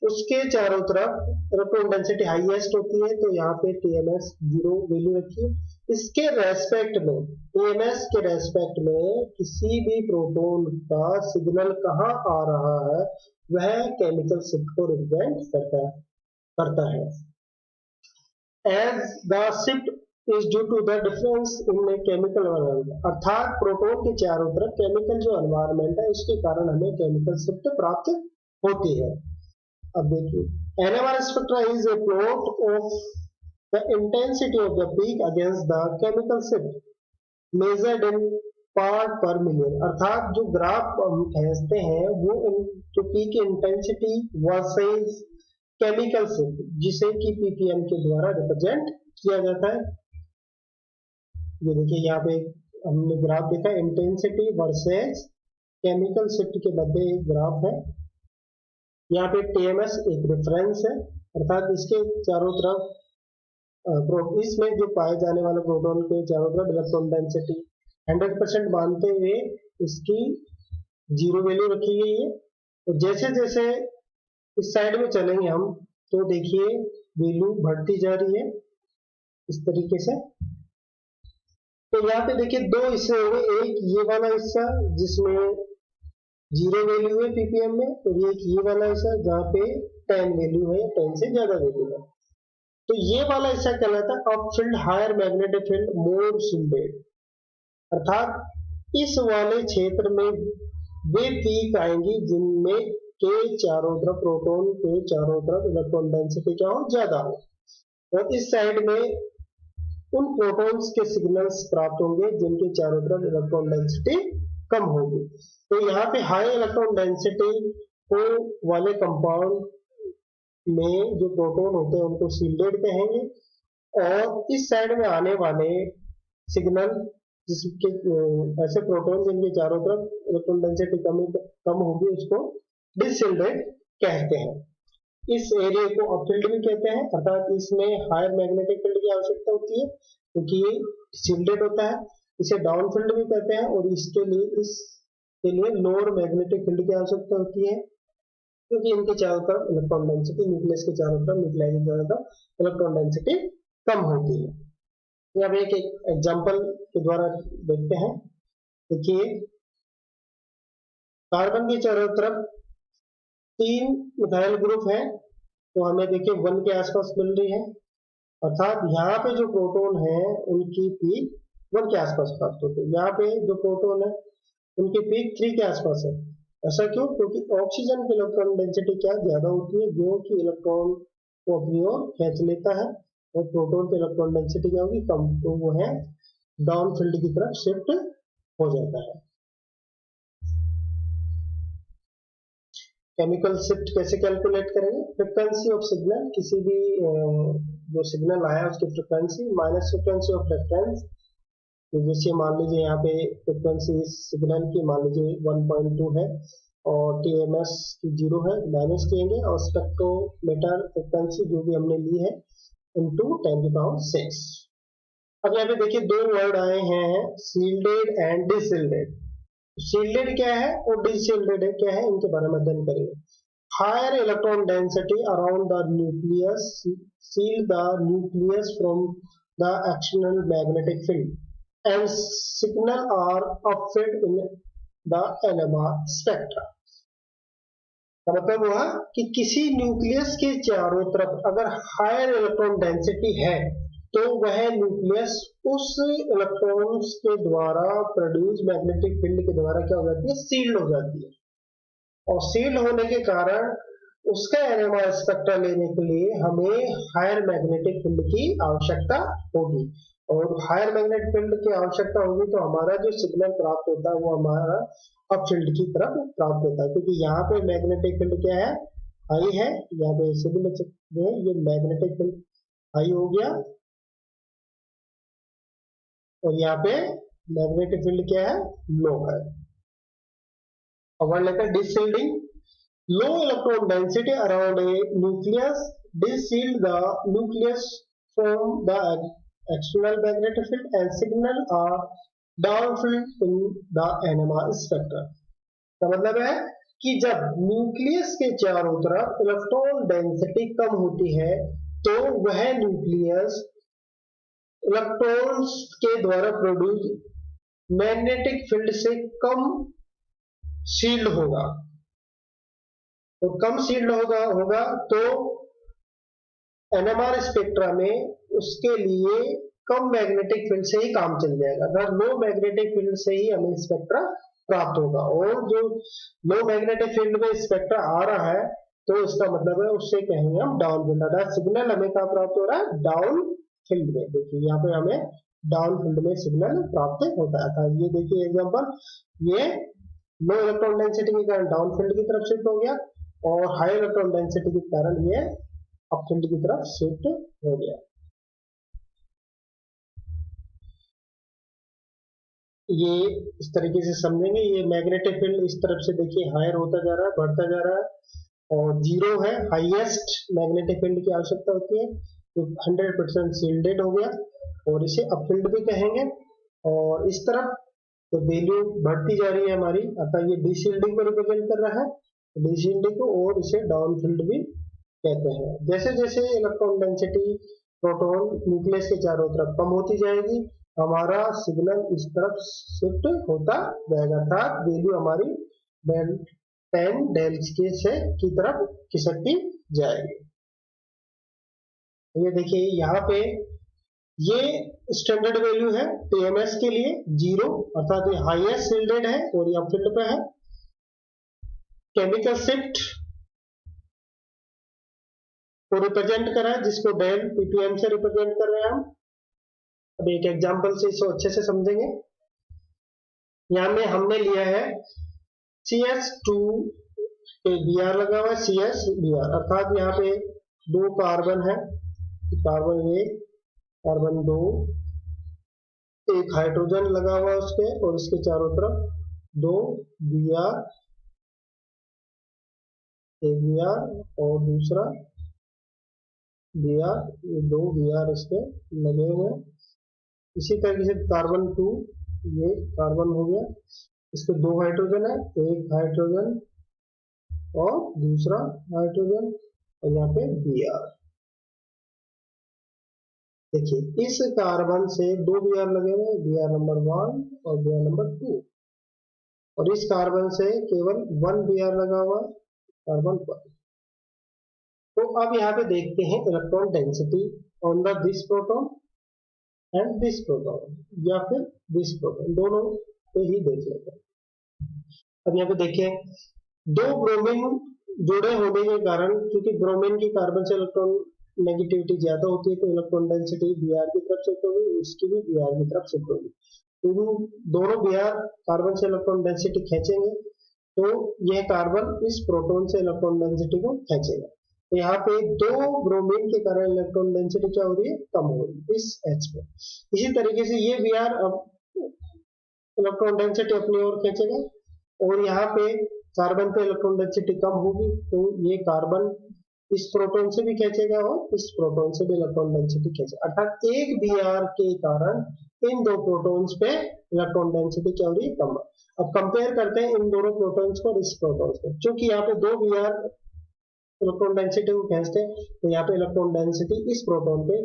उसके चारों तरफ इलेक्ट्रॉन डेंसिटी हाईएस्ट होती है, तो यहाँ पे टीएमएस 0 वैल्यू रखिए। इसके रेस्पेक्ट में, टीएमएस के रेस्पेक्ट में किसी भी प्रोटॉन का सिग्नल कहाँ आ रहा है वह केमिकल शिफ्ट को रिप्रेजेंट करता है। As the shift is due to the difference in the chemical environment। अर्थात प्रोटॉन के चारों तरफ केमिकल जो एनवायरनमेंट है इसके कारण हमें केमिकल शिफ्ट प्राप्त होती है। अब देखिए NMR spectra is a plot of the intensity of the peak against the chemical shift measured in part per million। अर्थात जो ग्राफ हम खींचते हैं वो जो peak intensity versus chemical shift जिसे कि ppm के द्वारा रिप्रेजेंट किया जाता है। ये देखिए यहाँ पे हमने ग्राफ देखा इंटेंसिटी वर्सेस केमिकल शिफ्ट के मध्य एक ग्राफ है। यहाँ पे TMS एक रेफरेंस है, अर्थात इसके चारों तरफ इसमें जो पाए जाने वाले प्रोटॉन के चारों तरफ इलेक्ट्रॉन डेंसिटी 100% मानते हुए इसकी जीरो वैल्यू रखी गई है। तो जैसे जैसे इस साइड में चलेंगे हम, तो देखिए वैल्यू बढ़ती जा रही है इस तरीके से। तो यहाँ पे देखिए दो हिस्से हो गए, एक ये वाला हिस्सा जिसमें जीरो वैल्यू है ppm में, और एक ये वाला हिस्सा जहाँ पे 10 वैल्यू है, 10 से ज्यादा वैल्यू है। तो ये वाला हिस्सा कहलाता है अपफील्ड हायर मैग्नेटिक फील्ड मोर शिल्डेड, अर्थात इस वाले क्षेत्र में वे पीक आएंगी जिनमें के चारों तरफ प्रोटॉन के चारों तरफ इलेक्ट्रॉन डेंसिटी क्या हो, ज्यादा हो, और इस साइड में उन प्रोटॉन्स के सिग्नल्स प्राप्त होंगे जिनके चारों तरफ इलेक्ट्रॉन डेंसिटी कम होगी। तो यहाँ पे हाई इलेक्ट्रॉन डेंसिटी को वाले कंपाउंड में जो प्रोटॉन होते हैं उनको शील्डेड कहेंगे, और इस साइड में आने वाले सिग्नल जिसके ऐसे प्रोटॉन जिनके चारों तरफ इलेक्ट्रॉन डेंसिटी कम होगी उसको डिसशिल्डेड कहते हैं। इस एरिया को अपफील्ड भी कहते हैं, अर्थात इसमें हायर मैग्नेटिक फील्ड की आवश्यकता होती है क्योंकि ये शील्डेड होता है। इसे डाउन फील्ड भी कहते हैं, और इसके लिए लोअर मैग्नेटिक फील्ड की आवश्यकता होती है क्योंकि इनके चारों तरफ इलेक्ट्रॉन डेंसिटी, न्यूक्लियस के चारों तरफ, न्यूक्लियाई के चारों तरफ इलेक्ट्रॉन डेंसिटी कम होती है। यहाँ पे एक एग्जांपल के द्वारा देखते हैं। देखिए कार्बन के चारों तरफ 3 मिथाइल ग्रुप है, तो हमें देखिए 1 के आसपास मिल रही है, अर्थात यहाँ पे जो प्रोटॉन है उनकी पीक 1 के आसपास प्राप्त होती है। यहाँ पे जो प्रोटॉन है उनकी पीक 3 के आसपास है। ऐसा क्यों? क्योंकि ऑक्सीजन की इलेक्ट्रॉन डेंसिटी क्या ज्यादा होती है, जो कि इलेक्ट्रॉन को अपनी ओर खींच लेता है, और प्रोटॉन की इलेक्ट्रॉन डेंसिटी क्या होगी, कम, तो वो है डाउन फील्ड की तरफ शिफ्ट हो जाता है। केमिकल शिफ्ट कैसे कैलकुलेट करेंगे? फ्रीक्वेंसी ऑफ सिग्नल, किसी भी जो सिग्नल आया उसकी frequency minus frequency of reference. जैसे मान लीजिए यहाँ पे फ्रीक्वेंसी सिग्नल की मान लीजिए 1.2 है और TMS की 0 है, माइनस करेंगे, और स्पेक्ट्रोमीटर फ्रीक्वेंसी जो भी हमने ली है इंटू 10⁶। अब यहाँ पे देखिए दो वर्ड आए हैं, शील्डेड एंड डिसशील्डेड। शील्डेड क्या है और डिसशील्डेड क्या है, इनके बारे में अध्ययन करेंगे। Higher electron density around the nucleus shield the nucleus from the external magnetic field and signal are upfed in the NMR spectra। का मतलब हुआ कि किसी न्यूक्लियस के चारों तरफ अगर हायर इलेक्ट्रॉन डेंसिटी है तो वह न्यूक्लियस उस इलेक्ट्रॉन्स के द्वारा प्रोड्यूस मैग्नेटिक फील्ड के द्वारा क्या हो जाती है, सील्ड हो जाती है, और सील्ड होने के कारण उसका NMR स्पेक्ट्रा लेने के लिए हमें हायर मैग्नेटिक फील्ड की आवश्यकता होगी, और हायर मैग्नेटिक फील्ड की आवश्यकता होगी तो हमारा जो सिग्नल प्राप्त होता है वो हमारा अप फील्ड की तरफ प्राप्त होता है, क्योंकि यहाँ पे मैग्नेटिक फील्ड क्या है, हाई है। यहाँ पे इसे भी लिख सकते हैं, ये मैग्नेटिक फील्ड हाई हो गया, और यहाँ पे मैग्नेटिक फील्ड क्या है, लो है। अब लेकर deshielding, low electron density around a nucleus deshield the nucleus from the external magnetic field and signal are downfield in the NMR spectra। का मतलब है कि जब न्यूक्लियस के चारों तरफ इलेक्ट्रॉन डेंसिटी कम होती है तो वह न्यूक्लियस इलेक्ट्रॉन्स के द्वारा प्रोड्यूस मैग्नेटिक फील्ड से कम शील्ड होगा, और कम शील्ड होगा तो NMR स्पेक्ट्रा में उसके लिए कम मैग्नेटिक फील्ड से ही काम चल जाएगा, अगर लो मैग्नेटिक फील्ड से ही हमें स्पेक्ट्रा प्राप्त होगा, और जो लो मैग्नेटिक फील्ड में स्पेक्ट्रा आ रहा है तो इसका मतलब है उससे कहेंगे हम डाउन फील्ड, अर्थात सिग्नल हमें कहाँ प्राप्त हो रहा है, डाउन फील्ड में। देखिए यहाँ पे हमें डाउन फील्ड में सिग्नल प्राप्त होता है। ये देखिए एग्जाम्पल, ये लो इलेक्ट्रॉन डेंसिटी के कारण डाउन फील्ड की तरफ शिफ्ट हो गया, और हाई इलेक्ट्रॉन डेंसिटी के कारण ये अप फील्ड की तरफ शिफ्ट हो गया। ये इस तरीके से समझेंगे, ये मैग्नेटिक फील्ड इस तरफ से देखिए हायर होता जा रहा है, बढ़ता जा रहा है, और 0 है हाईएस्ट मैग्नेटिक फील्ड की आवश्यकता होती है, तो 100% शील्डेड हो गया और इसे अपफील्ड भी कहेंगे। और इस तरफ तो वैल्यू बढ़ती जा रही है हमारी, अर्थात ये डीशील्डिंग को रिप्रेजेंट कर रहा है, डीशील्डिंग को, और इसे डाउन फील्ड भी कहते हैं। जैसे जैसे इलेक्ट्रॉन डेंसिटी प्रोटॉन न्यूक्लियस के चारों तरफ कम होती जाएगी, हमारा सिग्नल इस तरफ शिफ्ट होता जाएगा, अर्थात वैल्यू हमारी डेल 10 डेल के से की तरफ खिसकती जाएगी। ये देखिए यहाँ पे ये स्टैंडर्ड वैल्यू है टीएमएस के लिए 0, अर्थात ये हाईएस्ट शील्डेड है और ये अपफील्ड पे है। केमिकल शिफ्ट को रिप्रेजेंट करा है, जिसको डेल पीपीएम से रिप्रेजेंट कर रहे हैं हम। अब एक एग्जांपल से इसको अच्छे से समझेंगे। यहाँ में हमने लिया है CS2 Br लगा हुआ है, CS Br, अर्थात यहाँ पे 2 कार्बन है, कार्बन 1 कार्बन 2, एक हाइड्रोजन लगा हुआ है उसके, और इसके चारों तरफ 2 Br, एक Br और दूसरा Br, ये 2 Br इसके लगे हुए हैं। इसी तरीके से कार्बन 2, ये कार्बन हो गया, इसके 2 हाइड्रोजन है, एक हाइड्रोजन और दूसरा हाइड्रोजन, और यहाँ पे Br। देखिए इस कार्बन से 2 Br लगे हुए, Br नंबर 1 और Br नंबर 2, और इस कार्बन से केवल 1 Br लगा हुआ कार्बन 1। तो अब यहाँ पे देखते हैं electron density on the this proton and this proton, या फिर दिस प्रोटॉन, दोनों पे ही देख लेते हैं। अब यहाँ पे देखिए 2 ब्रोमीन जुड़े होने के कारण, क्योंकि ब्रोमीन की कार्बन से इलेक्ट्रॉन नेगेटिविटी ज्यादा होती है, तो इलेक्ट्रॉन डेंसिटी Br की तरफ शिफ्ट होगी, इसकी भी Br की तरफ शिफ्ट होगी। तो दोनों Br कार्बन से इलेक्ट्रॉन डेंसिटी खींचेंगे, तो यह कार्बन इस प्रोटॉन से इलेक्ट्रॉन डेंसिटी को खींचेगा। तो यहाँ पे 2 ब्रोमीन के कारण इलेक्ट्रॉन डेंसिटी क्या हो रही है, कम हो रही है इस H पे। इसी तरीके से ये Br अब इलेक्ट्रॉन डेंसिटी अपनी ओर खींचेगा, और यहाँ पे कार्बन पे इलेक्ट्रॉन डेंसिटी कम होगी, तो ये कार्बन इस प्रोटॉन से भी खींचेगा और इस प्रोटॉन से भी इलेक्ट्रॉन डेंसिटी खींचेगा, अर्थात एक Br के कारण इन 2 प्रोटॉन्स पे इलेक्ट्रॉन डेंसिटी क्या हो रही है, कम। अब कंपेयर करते हैं इन दोनों प्रोटॉन्स को और इस प्रोटॉन्स को, क्योंकि यहाँ पे 2 Br इलेक्ट्रॉन डेंसिटी को खींचते हैं, तो यहाँ पे इलेक्ट्रॉन डेंसिटी इस प्रोटॉन पे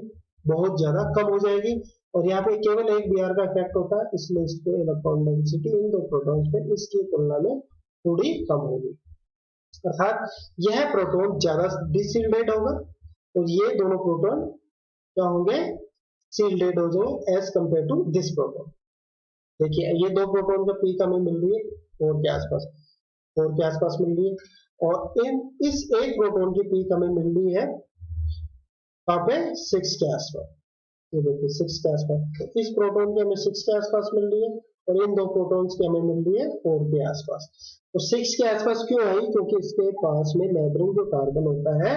बहुत ज्यादा कम हो जाएगी, और यहाँ पे केवल एक Br का इफेक्ट होता है, इसलिए इस पे इलेक्ट्रॉन डेंसिटी इन 2 प्रोटॉन्स पे इसकी तुलना में थोड़ी कम होगी, अर्थात यह प्रोटॉन ज्यादा डिसील्डेड होगा और ये दोनों प्रोटॉन क्या होंगे, सील्डेड हो जाए as compare to this proton. देखिए ये 2 प्रोटॉन का पीक हमें मिल रही है 4 के आसपास, 4 के आसपास मिल रही है, और इस एक प्रोटॉन की पीक हमें मिल रही है कहाँ पे, 6 के आसपास। ये देखिए 6 के आसपास, तो इस प्रोटॉन की हमें 6 के आसपास मिल रही है, और इन 2 प्रोटॉन्स की हमें मिल रही है 4 के आसपास। तो 6 के आसपास क्यों आई, क्योंकि इसके पास में नेबरिंग जो कार्बन होता है,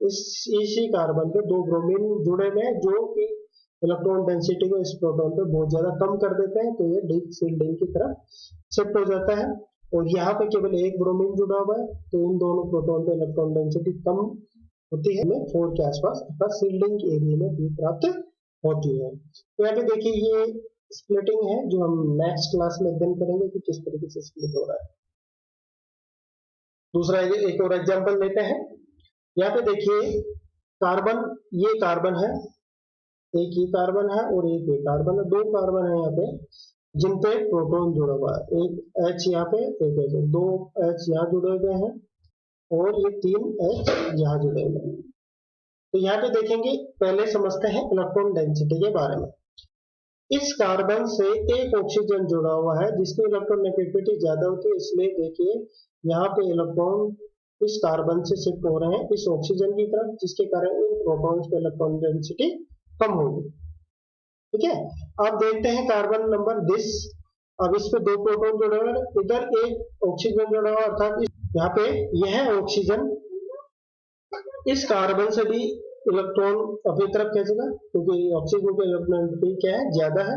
इसी कार्बन पे 2 ब्रोमीन जुड़े हुए हैं, जो कि इलेक्ट्रॉन डेंसिटी को इस प्रोटॉन पे बहुत ज्यादा कम कर देते हैं, तो ये डीप शील्डिंग की तरफ शिफ्ट हो जाता है। और यहाँ पे केवल एक ब्रोमीन जुड़ा हुआ है, तो इन दोनों प्रोटॉन पे इलेक्ट्रॉन डेंसिटी कम होती है, 4 के आसपास, अर्थात शील्डिंग के एरिया में भी प्राप्त होती है। तो यहाँ पे देखिए ये स्प्लिटिंग है, जो हम नेक्स्ट क्लास में अध्ययन करेंगे कि किस तरीके से स्प्लिट हो रहा है। दूसरा एक और एग्जांपल लेते हैं। यहाँ पे देखिए कार्बन, ये कार्बन है, एक ये कार्बन है और एक ये कार्बन है, 2 कार्बन है यहाँ पे जिन पे प्रोटॉन जुड़ा हुआ है, एक H यहाँ पे, एक H, 2 H यहाँ जुड़े हुए हैं और ये 3 H यहाँ जुड़े हुए हैं। तो यहाँ पे देखेंगे, पहले समझते हैं इलेक्ट्रॉन डेंसिटी के बारे में। इस कार्बन से एक ऑक्सीजन जुड़ा हुआ है जिसकी इलेक्ट्रॉन नेगेटिविटी ज्यादा होती है, इसलिए देखिए यहाँ पे इलेक्ट्रॉन इस कार्बन से शिफ्ट हो रहे हैं इस ऑक्सीजन की तरफ, जिसके कारण इन प्रोटॉन्स पे इलेक्ट्रॉन डेंसिटी कम होगी। ठीक है, अब देखते हैं कार्बन नंबर दिस। अब इस पे 2 प्रोटॉन जुड़े हुए हैं, इधर एक ऑक्सीजन जुड़ा हुआ, अर्थात यहाँ पे यह ऑक्सीजन इस कार्बन से भी इलेक्ट्रॉन अपनी तरफ खींचेगा, क्योंकि ऑक्सीजन के इलेक्ट्रॉन डेंसिटी क्या है, ज्यादा है,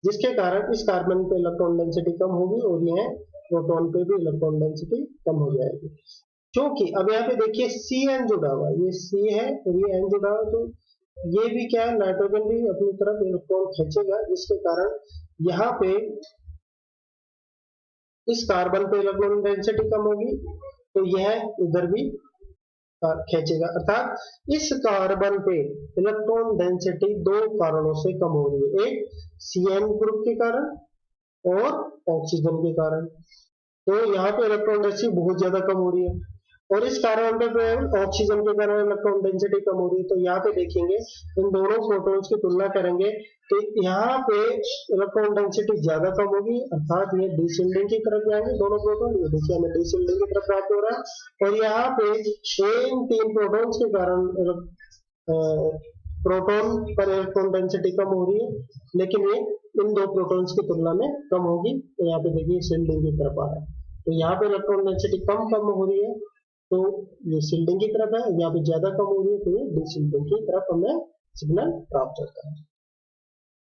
जिसके कारण इस कार्बन पे इलेक्ट्रॉन डेंसिटी कम होगी और यह प्रोटॉन पे भी इलेक्ट्रॉन डेंसिटी कम हो जाएगी। क्योंकि अब यहाँ पे देखिए Cn जुड़ा हुआ है, ये C है और ये N जुड़ा हुआ है, तो ये भी क्या है, नाइट्रोजन भी अपनी तरफ इलेक्ट्रॉन खींचेगा, जिसके कारण यहाँ पे इस कार्बन पे इलेक्ट्रॉन डेंसिटी कम होगी, तो यह इधर भी खींचेगा, अर्थात इस कार्बन पे इलेक्ट्रॉन डेंसिटी दो कारणों से कम हो रही है, एक Cn ग्रुप के कारण और ऑक्सीजन के कारण। तो यहाँ पे इलेक्ट्रॉन डेंसिटी बहुत ज्यादा कम हो रही है, और इस कार्बन पे ऑक्सीजन के कारण इलेक्ट्रॉन डेंसिटी कम हो रही है। तो यहाँ पे देखेंगे इन दोनों प्रोटॉन्स की तुलना करेंगे तो यहाँ पे इलेक्ट्रॉन डेंसिटी ज्यादा कम होगी, अर्थात ये डिसिल्डिंग की तरफ जाएंगे दोनों प्रोटॉन। ये देखिए हमें डिसिल्डिंग की तरफ प्राप्त हो रहा है, और यहाँ पे इन तीन प्रोटॉन्स के कारण प्रोटॉन पर इलेक्ट्रॉन डेंसिटी कम हो रही है, लेकिन ये इन दो प्रोटॉन्स की तुलना में कम होगी। तो यहाँ पे देखिए शिल्डिंग की तरफ आ रहा है, तो यहाँ पे इलेक्ट्रॉन डेंसिटी कम हो रही है, तो ये शिल्डिंग की तरफ है, यहाँ पे ज्यादा कम हो रही है, तो ये डिशिल्डिंग की तरफ हमें सिग्नल प्राप्त होता है।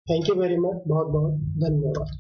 थैंक यू वेरी मच, बहुत बहुत धन्यवाद।